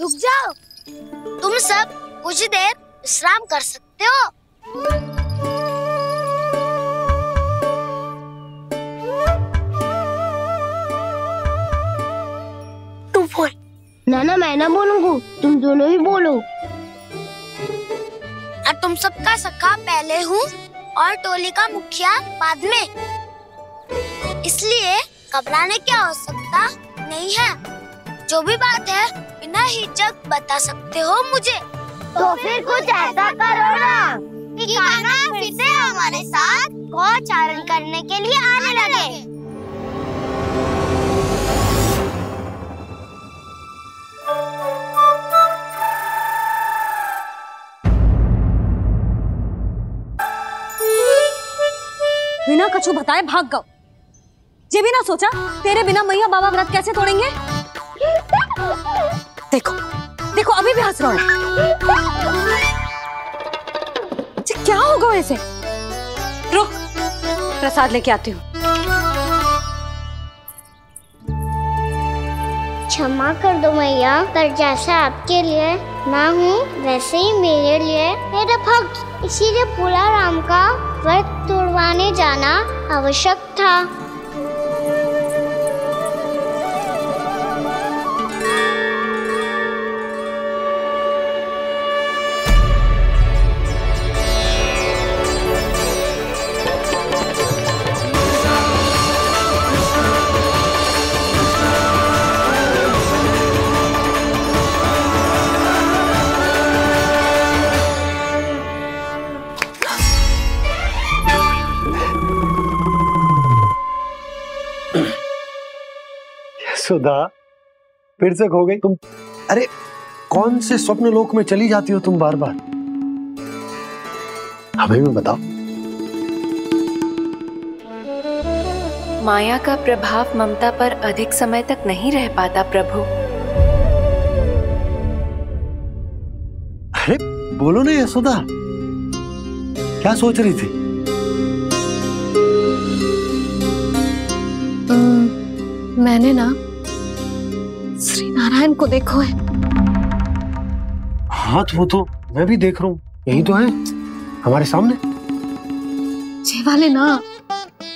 रुक जाओ, तुम सब कुछ देर विश्राम कर सकते हो। तू बोल। ना मैं ना बोलूंगा, तुम दोनों ही बोलो। और तुम सबका सखा पहले हूँ और टोली का मुखिया बाद में, इसलिए घबराने की आवश्यकता नहीं है। जो भी बात है बिना हिचक बता सकते हो मुझे। तो फिर कुछ ऐसा करो ना कि कान्हा फिर से हमारे साथ गोचारण करने के लिए आने लगे। बिना कछु बताए भाग गओ। ये भी ना सोचा तेरे बिना मैया बाबा व्रत कैसे तोड़ेंगे। देखो देखो अभी भी हंस रहा है। क्या होगा वैसे? रुक, प्रसाद लेके आती हूँ। क्षमा कर दो मैया, पर जैसा आपके लिए ना हूँ वैसे ही मेरे लिए मेरा भक्त, इसीलिए भोला राम का व्रत तोड़वाने जाना आवश्यक था। सुधा, फिर से खो गई तुम। अरे कौन से स्वप्न लोक में चली जाती हो तुम बार बार? हमें भी बताओ। माया का प्रभाव ममता पर अधिक समय तक नहीं रह पाता प्रभु। अरे बोलो ना यशोदा, क्या सोच रही थी? मैंने ना श्री नारायण को देखो है। हाँ तो वो तो मैं भी देख रहा हूँ, यही तो है हमारे सामने। ये वाले ना,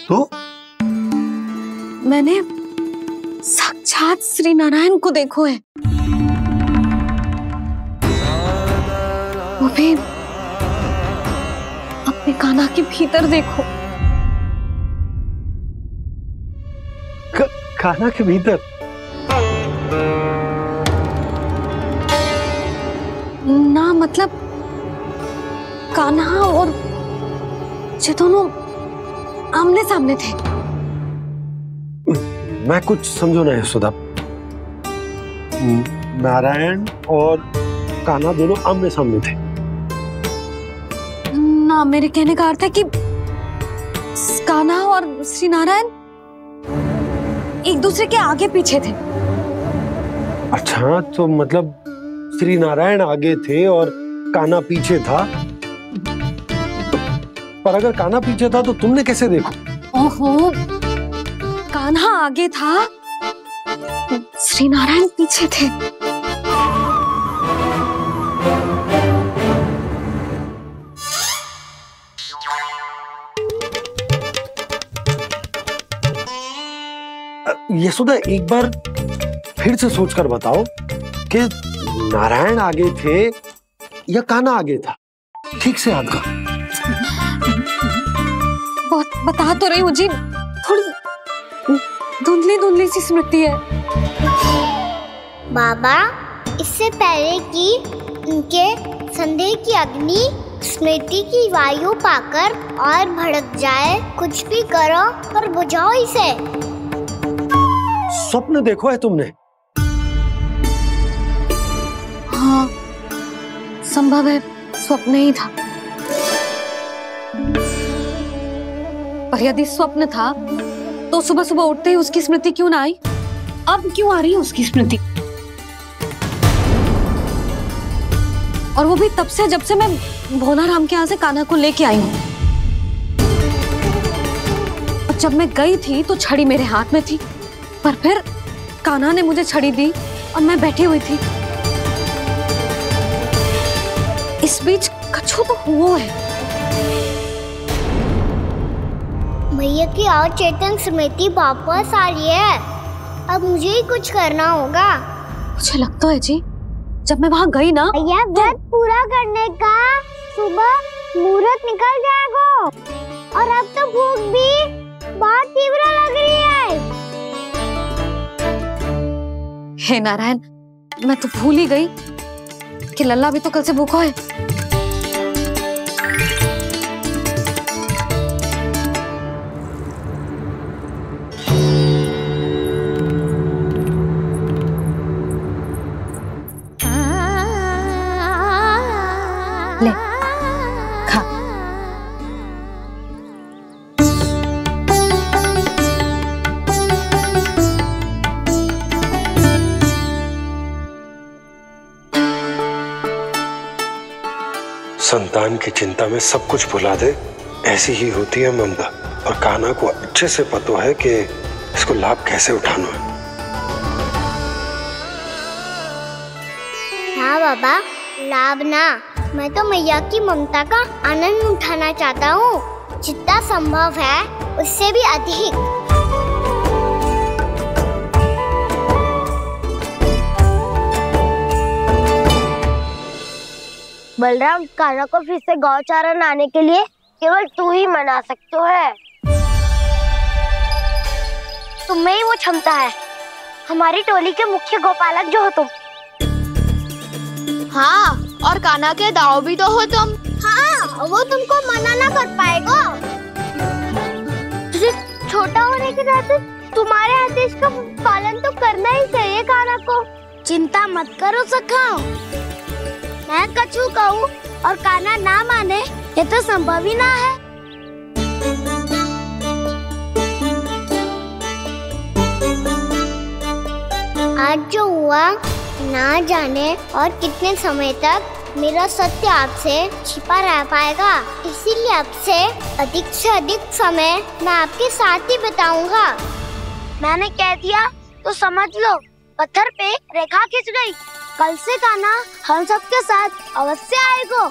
तो मैंने साक्षात श्री नारायण को देखो है, वो भी अपने कान्हा के भीतर देखो। कान्हा के भीतर? ना मतलब कान्हा और ये दोनों आमने सामने थे। मैं कुछ समझो ना यशोदा। नारायण और कान्हा दोनों आमने सामने थे? ना, मेरे कहने का अर्थ है कि कान्हा और श्री नारायण एक दूसरे के आगे पीछे थे। अच्छा, तो मतलब श्री नारायण आगे थे और कान्हा पीछे था। पर अगर कान्हा पीछे था तो तुमने कैसे देखा? ओहो, कान्हा आगे था, श्री नारायण पीछे थे। यशोदा, एक बार फिर से सोचकर बताओ कि नारायण आगे थे या कान्हा आगे था? ठीक से याद कर। बता तो रही हूँ जी, थोड़ी धुंधली धुंधली सी स्मृति है। बाबा, इससे पहले कि उनके संदेह की अग्नि स्मृति की वायु पाकर और भड़क जाए, कुछ भी करो पर बुझाओ इसे। स्वप्न देखो है तुमने? हाँ, संभव है स्वप्न ही था। पर यदि स्वप्न था तो सुबह सुबह उठते ही उसकी स्मृति क्यों ना आई? अब क्यों आ रही है उसकी स्मृति? और वो भी तब से जब से मैं भोलाराम के यहाँ से कान्हा को लेके आई हूँ। और जब मैं गई थी तो छड़ी मेरे हाथ में थी, पर फिर कान्हा ने मुझे छड़ी दी और मैं बैठी हुई थी। इस बीच कछु तो हुआ है। भैया की और चेतन स्मृति वापस आ रही है। अब मुझे ही कुछ करना होगा। मुझे लगता है जी, जब मैं वहाँ गई ना, भैया व्रत पूरा करने का सुबह मुहूर्त निकल जाएगा और अब तो भूख भी बहुत तीव्र लग रही है। हे नारायण, मैं तो भूल ही गई कि लल्ला भी तो कल से भूखा है। ले, खा। संतान की चिंता में सब कुछ भुला दे, ऐसी ही होती है ममता। और कान्हा को अच्छे से पता है कि इसको लाभ कैसे उठाना है। हाँ बाबा, लाभ ना, मैं तो मैया की ममता का आनंद उठाना चाहता हूँ, जितना संभव है उससे भी अधिक। बलराम, कान्हा को फिर से गौचारण आने के लिए केवल तू ही मना सकते है। तुम में ही वो क्षमता है, हमारी टोली के मुख्य गोपालक जो हो तुम। हाँ, और कान्हा के दाव भी तो हो तुम। हाँ, वो तुमको मना ना कर पाएगा। तुझे छोटा होने के नाते तुम्हारे आदेश का पालन तो करना ही चाहिए कान्हा को। चिंता मत करो सखा, मैं कछु कहूँ और कान्हा ना माने, ये तो संभव ही ना है। आज जो हुआ ना जाने और कितने समय तक मेरा सत्य आपसे छिपा रह पाएगा, इसीलिए आपसे अधिक से अधिक समय मैं आपके साथ ही बिताऊंगा। मैंने कह दिया तो समझ लो, पत्थर पे रेखा खिंच गई। कल से कान्हा हम सबके साथ अवश्य आएगा।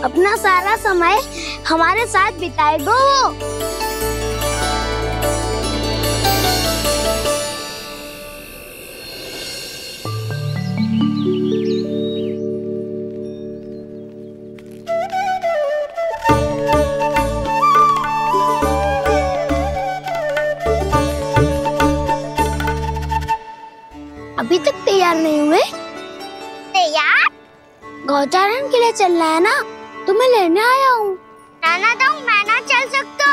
अपना सारा समय हमारे साथ बिताएगा वो। अभी तक तैयार नहीं हुए? तैयार? गौचारण के लिए चलना है ना, तुम्हें लेने आया हूँ। नाना तो मैं ना चल सकता,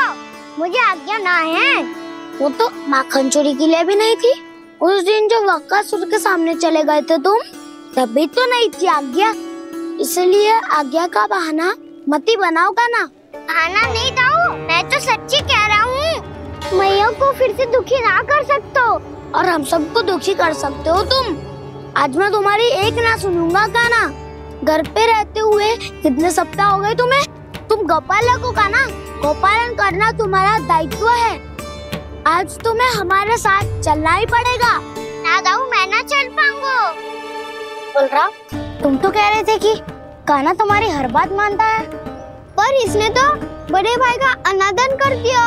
मुझे आज्ञा ना है। वो तो माखन चोरी के लिए भी नहीं थी। उस दिन जो बकासुर के सामने चले गए थे तुम, तभी तो नहीं थी आज्ञा। इसलिए आज्ञा का बहाना मत ही बनाओ कान्हा। बहाना नहीं था, मैं तो सच्ची कह रहा हूँ। मैया को फिर से दुखी ना कर सकते हो और हम सबको दुखी कर सकते हो तुम। आज मैं तुम्हारी एक ना सुनूंगा कान्हा। घर पे रहते हुए कितने सप्ताह हो गए तुम्हें? तुम गोपालक हो का ना? गोपालन करना तुम्हारा दायित्व है। आज तुम्हें हमारे साथ चलना ही पड़ेगा। ना दाऊ, मैं ना चल पाऊंगा। बलराम, तुम तो कह रहे थे कि कान्हा तुम्हारी हर बात मानता है, पर इसने तो बड़े भाई का अनादर कर दिया।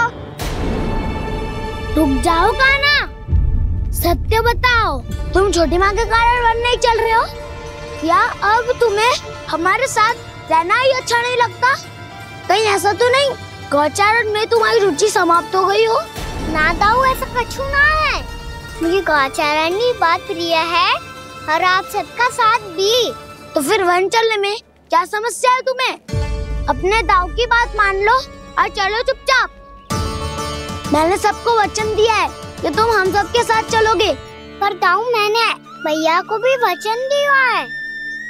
रुक जाओ कान्हा, सत्य बताओ, तुम छोटी माँ के कारण वन नहीं चल रहे हो या अब तुम्हें हमारे साथ रहना ही अच्छा नहीं लगता? कहीं ऐसा तो नहीं गौचारण में तुम्हारी रुचि समाप्त हो गई हो? ना दाऊ, ऐसा कछु ना है। मुझे गौचारण की बात प्रिय है और आप सबका साथ भी। तो फिर वन चलने में क्या समस्या है तुम्हें? अपने दाऊ की बात मान लो और चलो चुपचाप। मैंने सबको वचन दिया है कि तुम हम सबके साथ चलोगे। पर दाऊ, मैंने भैया को भी वचन दिया है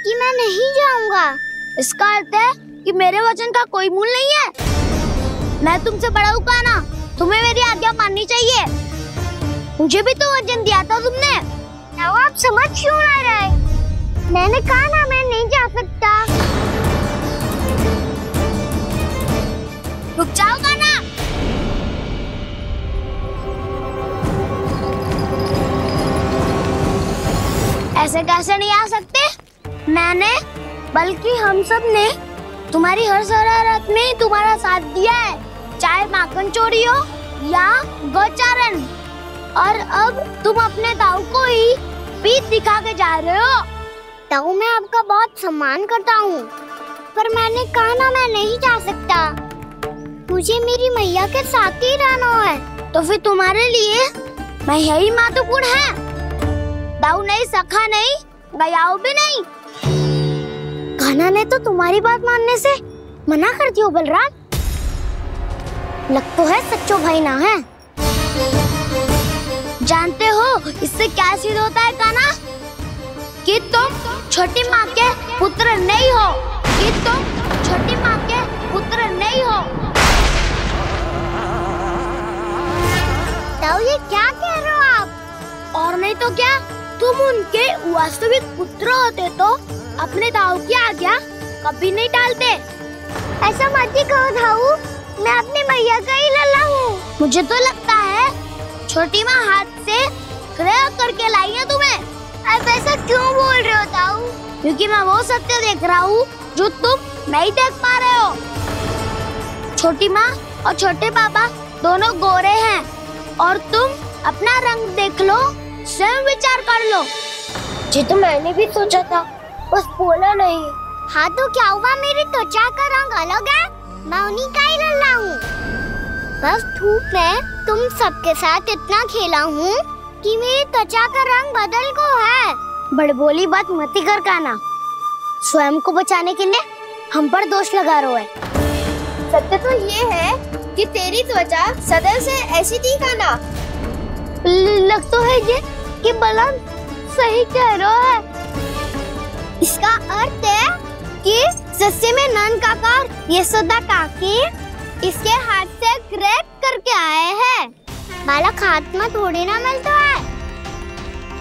कि मैं नहीं जाऊंगा। इसका अर्थ है कि मेरे वचन का कोई मूल नहीं है। मैं तुमसे बड़ा हूँ कान्हा, तुम्हें मेरी आज्ञा माननी चाहिए। मुझे भी तो वचन दिया था तुमने। दाऊ, आप समझ क्यों ना रहे? मैंने कहा ना मैं नहीं जा सकता। रुक जाओ कान्हा। ऐसे कैसे नहीं आ सकते? मैंने बल्कि हम सब ने तुम्हारी हर शरारत में तुम्हारा साथ दिया है, चाहे माखन चोरी हो या गौचारण। और अब तुम अपने दाऊ को ही पीठ दिखा के जा रहे हो। दाऊ, मैं आपका बहुत सम्मान करता हूँ, पर मैंने कहा ना मैं नहीं जा सकता। मुझे मेरी मैया के साथ ही रहना है। तो फिर तुम्हारे लिए मैं यही महत्वपूर्ण है। दाऊ नहीं, सखा नहीं, गयाऊ भी नहीं। कान्हा ने तो तुम्हारी बात मानने से मना कर दिया। बलराम, लग तो है सच्चो भाई ना है। जानते हो इससे क्या सिद्ध होता है कान्हा? कि तुम छोटी माँ के पुत्र नहीं हो, कि तुम छोटी माँ के पुत्र नहीं हो। दाऊ, ये क्या कह रहे हो आप? और नहीं तो क्या, तुम उनके वास्तविक पुत्र होते तो अपने दाऊ की आज्ञा कभी नहीं टालते। ऐसा मत ही कहो दाऊ, मैं अपनी मैया का ही लल्ला हूँ। मुझे तो लगता है छोटी माँ हाथ से ग्रह करके लाई है तुम्हें। आप ऐसा क्यों बोल रहे हो दाऊ? क्योंकि मैं वो सत्य देख रहा हूँ जो तुम नहीं देख पा रहे हो। छोटी माँ और छोटे पापा दोनों गोरे हैं और तुम अपना रंग देख लो, स्वयं विचार कर लो। जी तो मैंने भी सोचा था, बस बोला नहीं। हाँ तो क्या हुआ, मेरी त्वचा का रंग अलग है, मैं उन्हीं का ही लल्ला हूँ। बस धूप में तुम सबके साथ इतना खेला हूँ कि मेरी त्वचा का रंग बदल को है। बड़बोली बात मत कर कान्हा, स्वयं को बचाने के लिए हम पर दोष लगा रहे है। सत्य तो ये है कि तेरी त्वचा सदैव से ऐसी थी कान्हा। लग तो है ये कि बलराम सही कह रहा है। इसका अर्थ है कि सस्ते में नन काका यशोदा काकी इसके हाथ से ग्रेट करके आए हैं। बालक हाथ में थोड़ी ना मिलता है।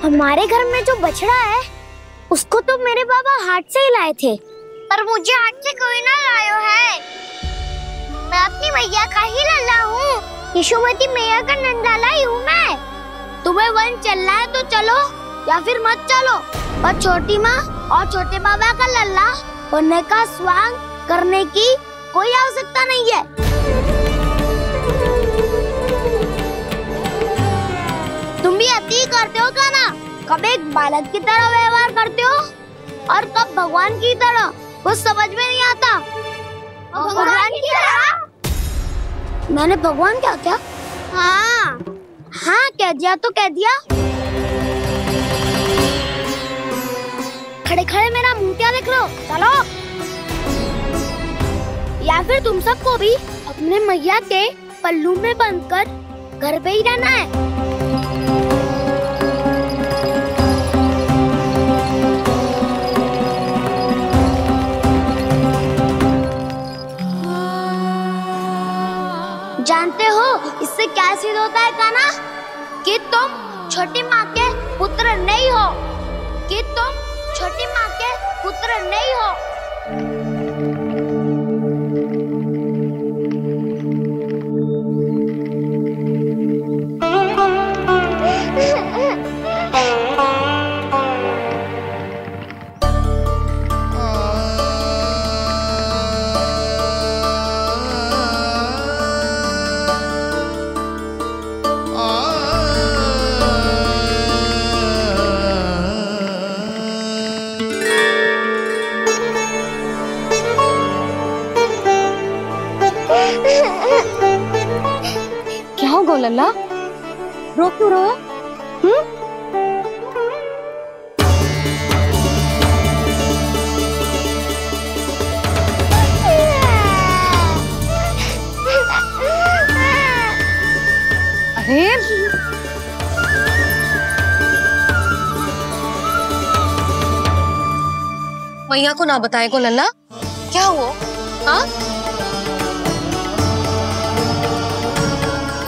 हमारे घर में जो बछड़ा है उसको तो मेरे बाबा हाथ से ही लाए थे, पर मुझे हाथ से कोई ना लायो है। मैं अपनी मैया का ही लल्ला हूँ, यशोमती मैया का नंदलाला ही हूँ मैं। तुम्हें वन चलना है तो चलो या फिर मत चलो, पर छोटी माँ और छोटे बाबा का लल्ला बनने का स्वांग करने की कोई आवश्यकता नहीं है। तुम भी अति करते हो कान्हा, कब एक बालक की तरह व्यवहार करते हो और कब भगवान की तरह, कुछ समझ में नहीं आता। भगवान की तरह? मैंने भगवान क्या क्या? हाँ हाँ कह दिया तो कह दिया। खड़े खड़े मेरा मुंह क्या देख लो, चलो। या फिर तुम सबको भी अपने मैया के पल्लू में बंधकर घर पे ही रहना है। जानते हो इससे क्या सिद्ध होता है कान्हा? कि तुम छोटी माँ के पुत्र नहीं हो, कि तुम छोटी माँ के पुत्र नहीं हो। क्या हो गो लल्ला, रो क्यों रहा? अरे मैया को ना बताए को लल्ला, क्या हुआ? हाँ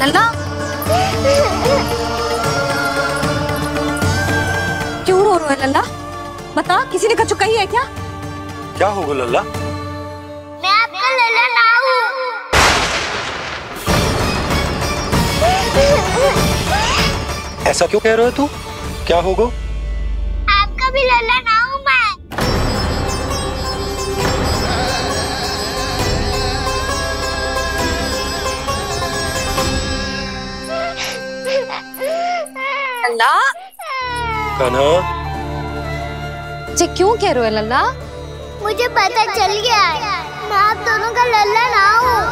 लल्ला, क्यों रो रहा है लल्ला? बता, किसी ने कछु कही है क्या? क्या होगा लल्ला? मैं आपका लल्ला ना हूँ। ऐसा क्यों कह रहे हो तू? क्या होगा? आपका भी लल्ला ना हूँ मैं। लल्ला, कान्हा, जे क्यों कह रहे हो लल्ला? मुझे पता चल गया है, मैं आप दोनों का लल्ला ना हूँ।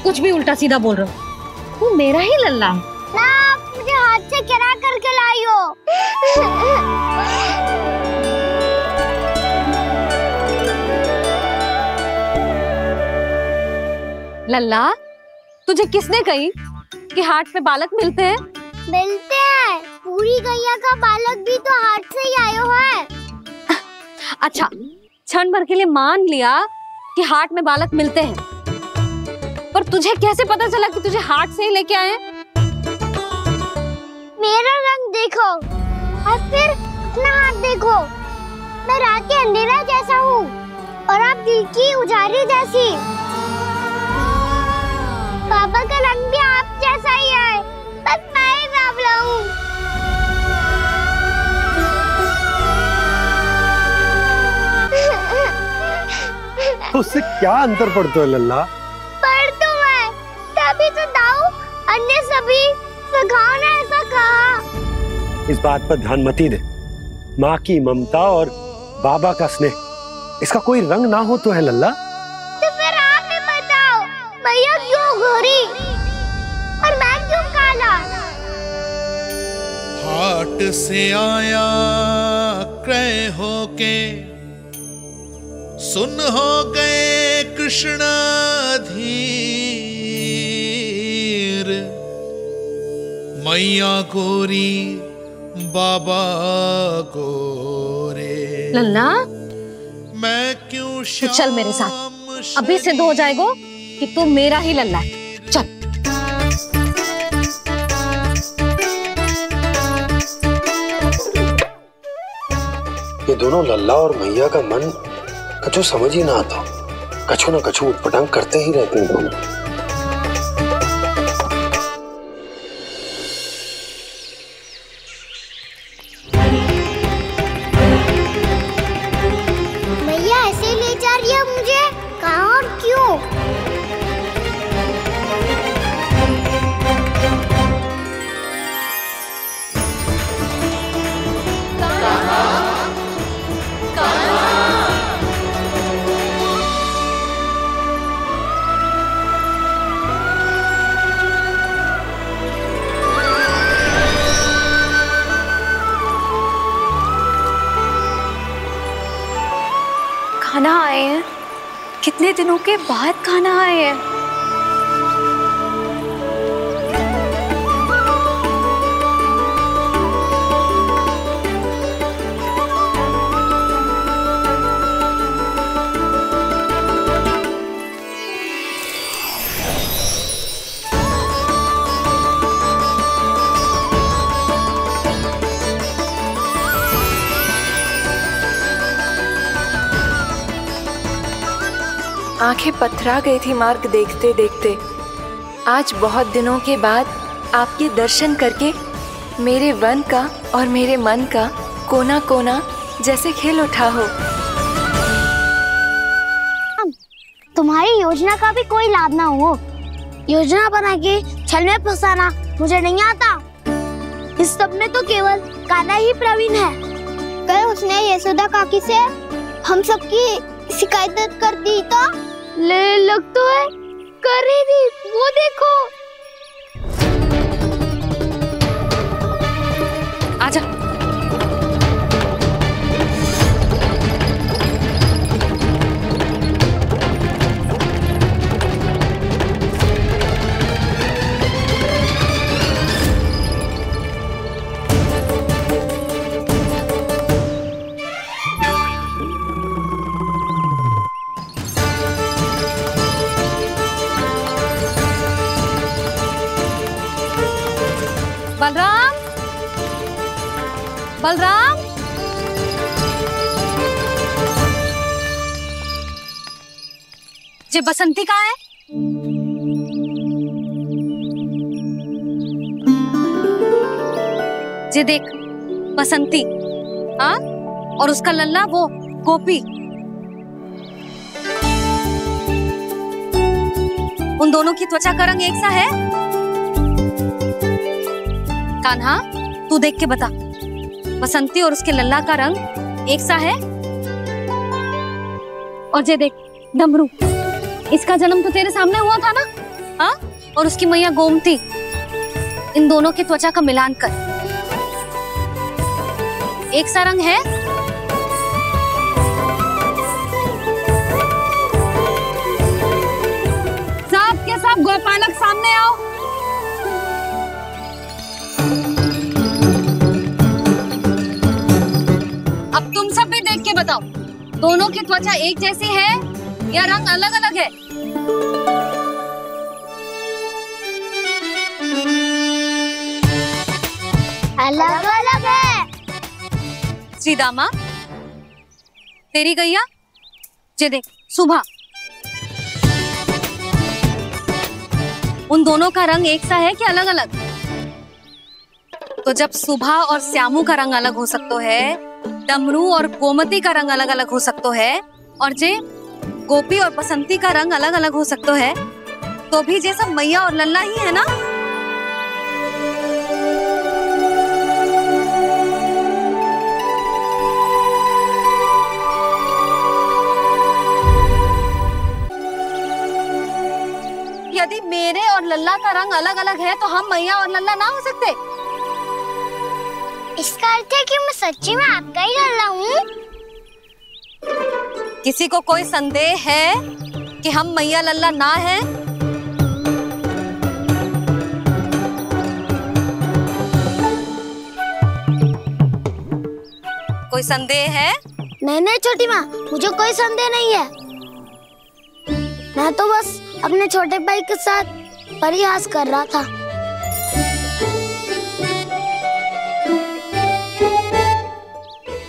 कुछ भी उल्टा सीधा बोल रहे हो, तू मेरा ही लल्ला है ना। आप मुझे हाथ से गिरा करके लाई हो। लल्ला, तुझे किसने कही कि हाट में बालक मिलते हैं? मिलते हैं, पूरी गैया का बालक भी तो हाट से ही आयो है। अच्छा, क्षण भर के लिए मान लिया कि हाट में बालक मिलते हैं, पर तुझे कैसे पता चला कि तुझे हाट से ही लेके आए हैं? मेरा रंग देखो और फिर अपना हाथ देखो। मैं रात के अंधेरा जैसा हूँ और आप दिल की उजाली जैसी। बाबा का रंग भी आप जैसा ही है, बस मैं ही बाबला हूँ। उससे क्या अंतर पड़ता है लल्ला? पर तो मैं तभी तो दाऊ अन्य सभी सखाओ ने ऐसा कहा। इस बात पर ध्यान मत ही दे। माँ की ममता और बाबा का स्नेह, इसका कोई रंग ना हो तो है लल्ला। तो फिर आप ही बताओ, मैया क्यों गोरी और मैं क्यों काला? हाट से आया क्रय होके, सुन हो गए कृष्ण धीर। मैया गोरी बाबा गोरे। लल्ला, मैं क्यों तो चल मेरे साथ, अभी सिद्ध हो जाएगा कि तू मेरा ही लल्ला है। चल। ये दोनों लल्ला और मैया का मन कछु समझ ही ना आता, कछु ना कछु उटपटांग करते ही रहते हैं दोनों। मैया ऐसे ले जा रही है मुझे, कहाँ और क्यों? खाना आए हैं, कितने दिनों के बाद खाना आए हैं। आंखें पथरा गई थी मार्ग देखते देखते। आज बहुत दिनों के बाद आपके दर्शन करके मेरे वन का और मेरे मन का कोना कोना जैसे खिल उठा हो। तुम्हारी योजना का भी कोई लाभ ना हो। योजना बना के छल में फंसाना मुझे नहीं आता। इस सब में तो केवल कान्हा ही प्रवीण है। कल उसने यशोदा काकी से हम सबकी शिकायत कर दी तो लग तो है कर रही थी, वो देखो। आजा। बलराम, बलराम, जे बसंती कहाँ है? जे देख बसंती, हाँ, और उसका लल्ला वो गोपी। उन दोनों की त्वचा का रंग एक सा है? कान्हा, तू देख के बता, बसंती और उसके लल्ला का रंग एक सा है? और जे देख डमरू, इसका जन्म तो तेरे सामने हुआ था ना, हाँ? और उसकी मैया गोमती, इन दोनों की त्वचा का मिलान कर, एक सा रंग है? सब के सब गोपालक सामने आओ। अब तुम सब भी देख के बताओ, दोनों की त्वचा एक जैसी है या रंग अलग अलग है? अलग अलग है। श्रीदामा, तेरी गैया, जे देख सुभा, उन दोनों का रंग एक सा है कि अलग अलग? तो जब सुभा और श्यामू का रंग अलग हो सकता है, डमरू और गोमती का रंग अलग अलग हो सकता है, और जे गोपी और बसंती का रंग अलग अलग हो सकता है, तो भी जे सब मैया और लल्ला ही है ना? यदि मेरे और लल्ला का रंग अलग अलग है तो हम मैया और लल्ला ना हो सकते? इसका अर्थ है कि मैं सच्ची में आपका ही लल्ला हूँ? किसी को कोई संदेह है कि हम मैया लल्ला ना हैं? कोई संदेह है? नहीं छोटी माँ, मुझे कोई संदेह नहीं है। मैं तो बस अपने छोटे भाई के साथ परिहास कर रहा था।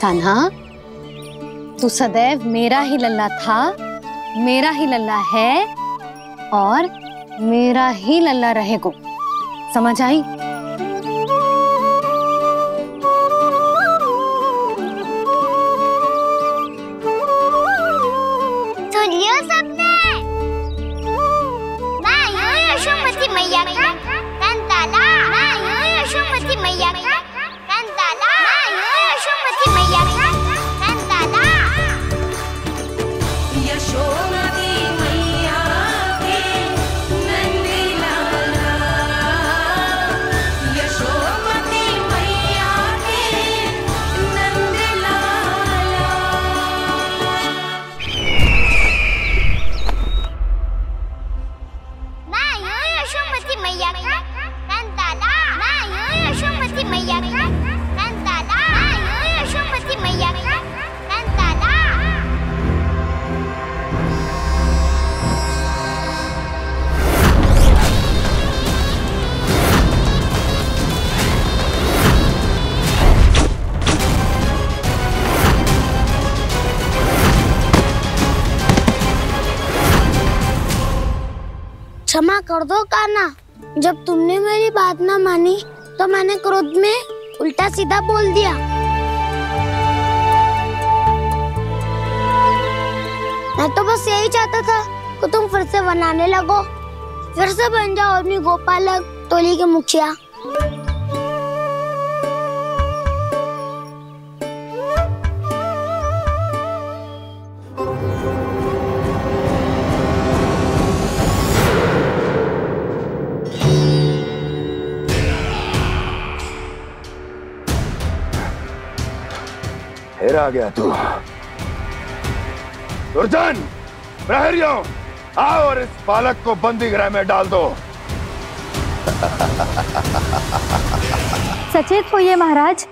कान्हा, तू सदैव मेरा ही लल्ला था, मेरा ही लल्ला है और मेरा ही लल्ला रहेगा। समझ आई? सुन लियो सबने, मैं हूँ यशोमती मैया का कंताला, मैं हूँ यशोमती मैया का कंताला, मैं हूँ यशोमती मैया का कंताला। यशोमती मैया के नंदी लाला, यशोमती मैया के नंदी लाला। मैं हूँ यशोमती मैया का कंताला, मैं हूँ यशोमती मैया का कंताला, मैं हूँ यशोमती मैया का कंताला। क्षमा कर दो कान्हा। जब तुमने मेरी बात ना मानी तो मैंने क्रोध में उल्टा सीधा बोल दिया। मैं तो बस यही चाहता था कि तुम फिर से बनाने लगो, फिर से बन जाओ अपनी गोपालक टोली के मुखिया। फिर आ गया तू। दुर्जन, प्रहरियों, आओ और इस बालक को बंदी गृह में डाल दो। सचेत होइए महाराज।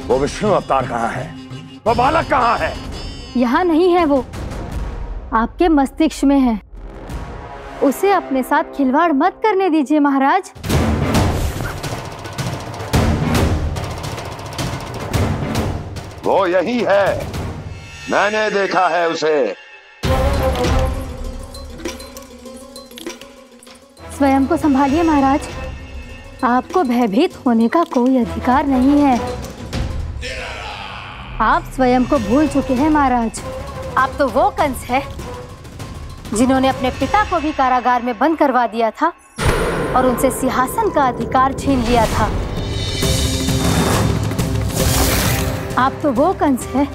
वो विष्णु अवतार कहाँ है? वो बालक कहाँ है? यहाँ नहीं है, वो आपके मस्तिष्क में है। उसे अपने साथ खिलवाड़ मत करने दीजिए महाराज। वो यही है, मैंने देखा है उसे। स्वयं को संभालिए महाराज, आपको भयभीत होने का कोई अधिकार नहीं है। आप स्वयं को भूल चुके हैं महाराज। आप तो वो कंस है जिन्होंने अपने पिता को भी कारागार में बंद करवा दिया था और उनसे सिंहासन का अधिकार छीन लिया था। आप तो वो कंस है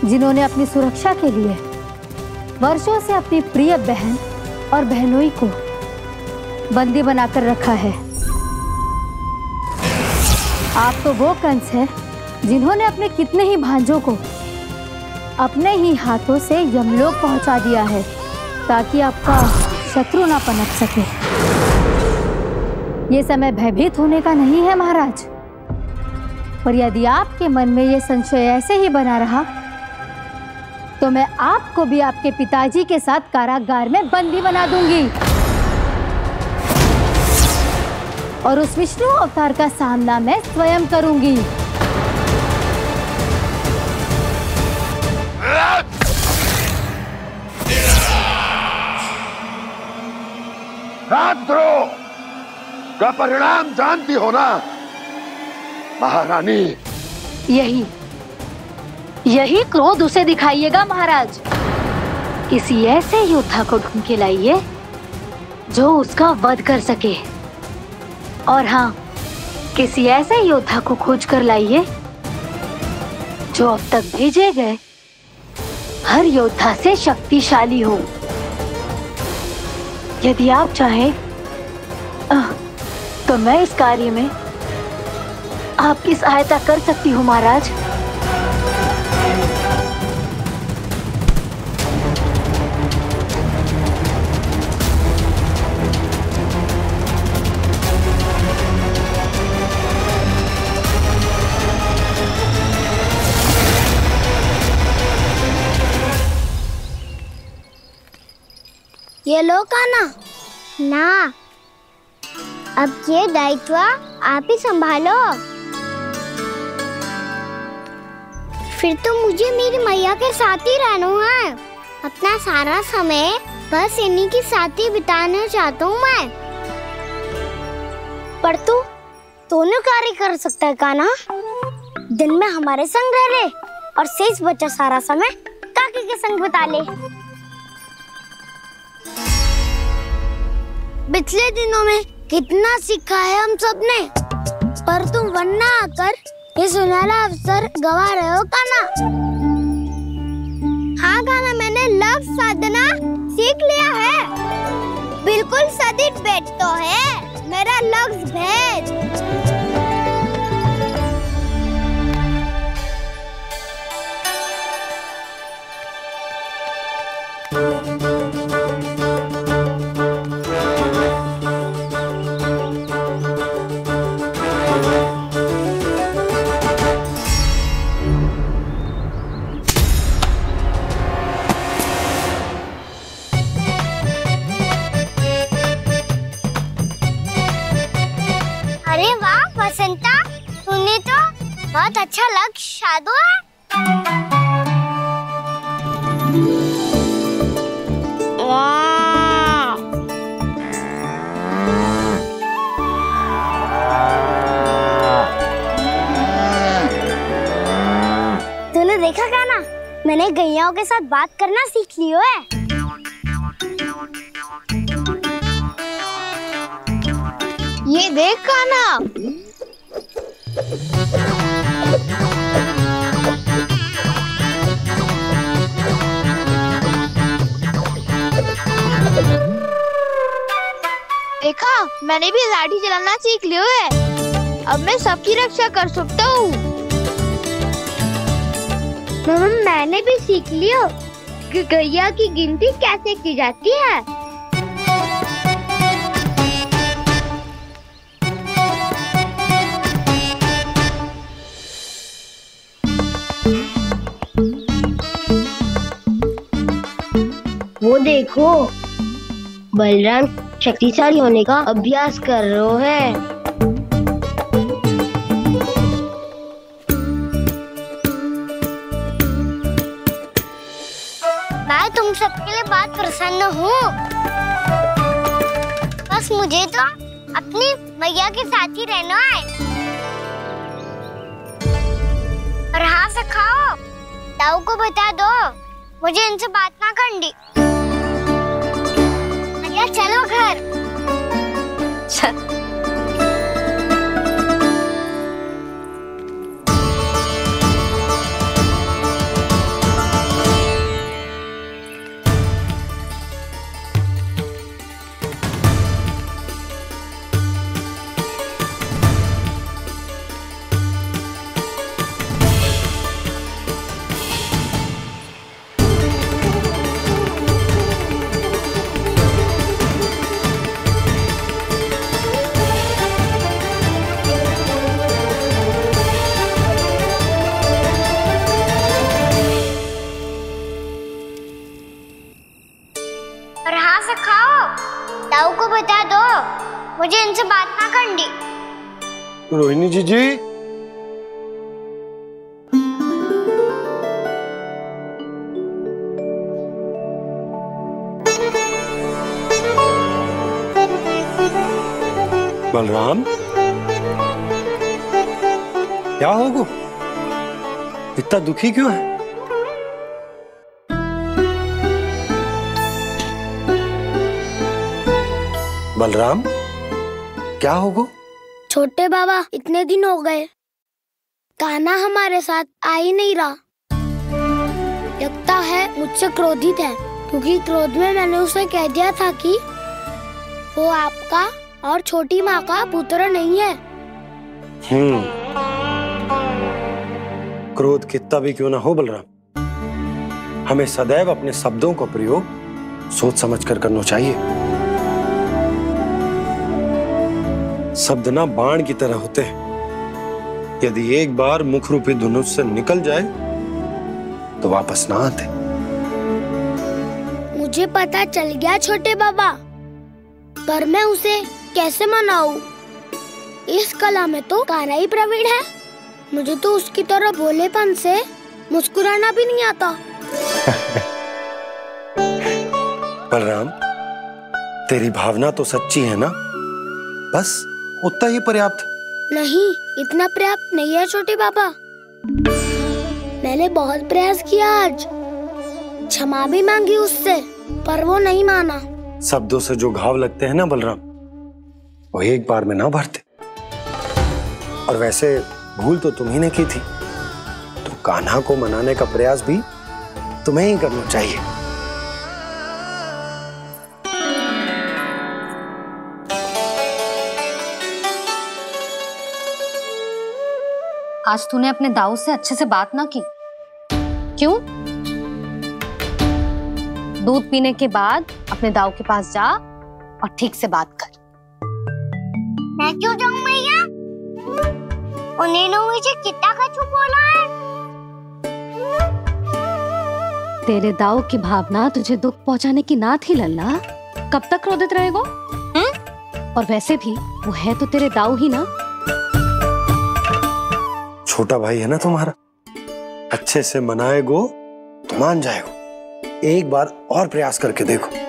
जिन्होंने अपनी सुरक्षा के लिए वर्षों से अपनी प्रिय बहन और बहनोई को बंदी बनाकर रखा है। आप तो वो कंस है जिन्होंने अपने कितने ही भांजों को अपने ही हाथों से यमलोक पहुंचा दिया है ताकि आपका शत्रु ना पनप सके। ये समय भयभीत होने का नहीं है महाराज, और यदि आपके मन में ये संशय ऐसे ही बना रहा तो मैं आपको भी आपके पिताजी के साथ कारागार में बंदी बना दूंगी और उस विष्णु अवतार का सामना मैं स्वयं करूंगी। राजद्रोह का परिणाम जानती हो ना महारानी? यही क्रोध उसे दिखाइएगा महाराज। किसी ऐसे योद्धा को ढूंढ के लाइए जो उसका वध कर सके, और हाँ, किसी ऐसे योद्धा को खोज कर लाइए जो अब तक भेजे गए हर योद्धा से शक्तिशाली हो। यदि आप चाहें तो मैं इस कार्य में आपकी सहायता कर सकती हूँ महाराज। ये लो कान्हा। ना, अब ये दायित्व आप ही संभालो। फिर तो मुझे मेरी मैया के साथ ही रहना है। अपना सारा समय बस इन्हीं के साथ ही बिताना चाहता हूँ मैं। पर तू दोनों कार्य कर सकता है कान्हा। दिन में हमारे संग रह ले और शेष बचा सारा समय काकी के संग बिता ले। पिछले दिनों में कितना सीखा है हम सब ने, पर तुम वरना आकर ये सुनहरा अवसर गवा रहे हो कान्हा। हाँ कान्हा, मैंने लव साधना सीख लिया है। बिल्कुल सदित भेद तो है मेरा लफ्ज भेद। बहुत अच्छा लग शादू है। वाह। तूने देखा कान्हा, मैंने गैयाओं के साथ बात करना सीख लियो है। ये देख कान्हा, देखा मैंने भी लाठी चलाना सीख लियो है। अब मैं सबकी रक्षा कर सकता हूँ। मैंने भी सीख लियो कि गैया की गिनती कैसे की जाती है। वो देखो, बलराम शक्तिशाली होने का अभ्यास कर रहे हैं। मैं तुम सबके लिए बहुत प्रसन्न हूँ। बस मुझे तो अपनी मैया के साथ ही रहना है। और हाँ से खाओ, ताऊ को बता दो मुझे इनसे बात ना करनी। मैया चलो घर। ताऊ को बता दो मुझे इनसे बात ना करनी। रोहिणी जीजी, बलराम क्या होगा? इतना दुखी क्यों है? बलराम क्या होगा? छोटे बाबा, इतने दिन हो गए कान्हा हमारे साथ आ ही नहीं रहा। लगता है मुझसे क्रोधित है, क्योंकि क्रोध में मैंने उसे कह दिया था कि वो आपका और छोटी माँ का पुत्र नहीं है। क्रोध कितना भी क्यों ना हो बलराम, हमें सदैव अपने शब्दों का प्रयोग सोच समझकर करना चाहिए। शब्द ना बाण की तरह होते हैं, यदि एक बार मुख रूपी धनुष से निकल जाए तो वापस ना आते। मुझे पता चल गया छोटे बाबा, पर मैं उसे कैसे मनाऊं? इस कला में तो कान्हा ही प्रवीण है। मुझे तो उसकी तरह भोलेपन से मुस्कुराना भी नहीं आता। बलराम, तेरी भावना तो सच्ची है ना, बस उतना ही पर्याप्त। नहीं, इतना पर्याप्त नहीं है छोटे बाबा। मैंने बहुत प्रयास किया, आज क्षमा भी मांगी उससे, पर वो नहीं माना। शब्दों से जो घाव लगते हैं ना बलराम, वो एक बार में ना भरते। और वैसे भूल तो तुम्ही ने की थी, तो कान्हा को मनाने का प्रयास भी तुम्हें ही करना चाहिए। आज तूने अपने दाऊ से अच्छे से बात ना की, क्यों? दूध पीने के बाद अपने दाऊ के पास जा और ठीक से बात कर। मैं क्यों जाऊं मैया? उन्हें मुझे कितना कछु बोला है। तेरे दाऊ की भावना तुझे दुख पहुंचाने की ना थी लल्ला, कब तक क्रोधित रहेगो? और वैसे भी वो है तो तेरे दाऊ ही ना। छोटा भाई है ना तुम्हारा, अच्छे से मनाएगो तो मान जाएगो। एक बार और प्रयास करके देखो।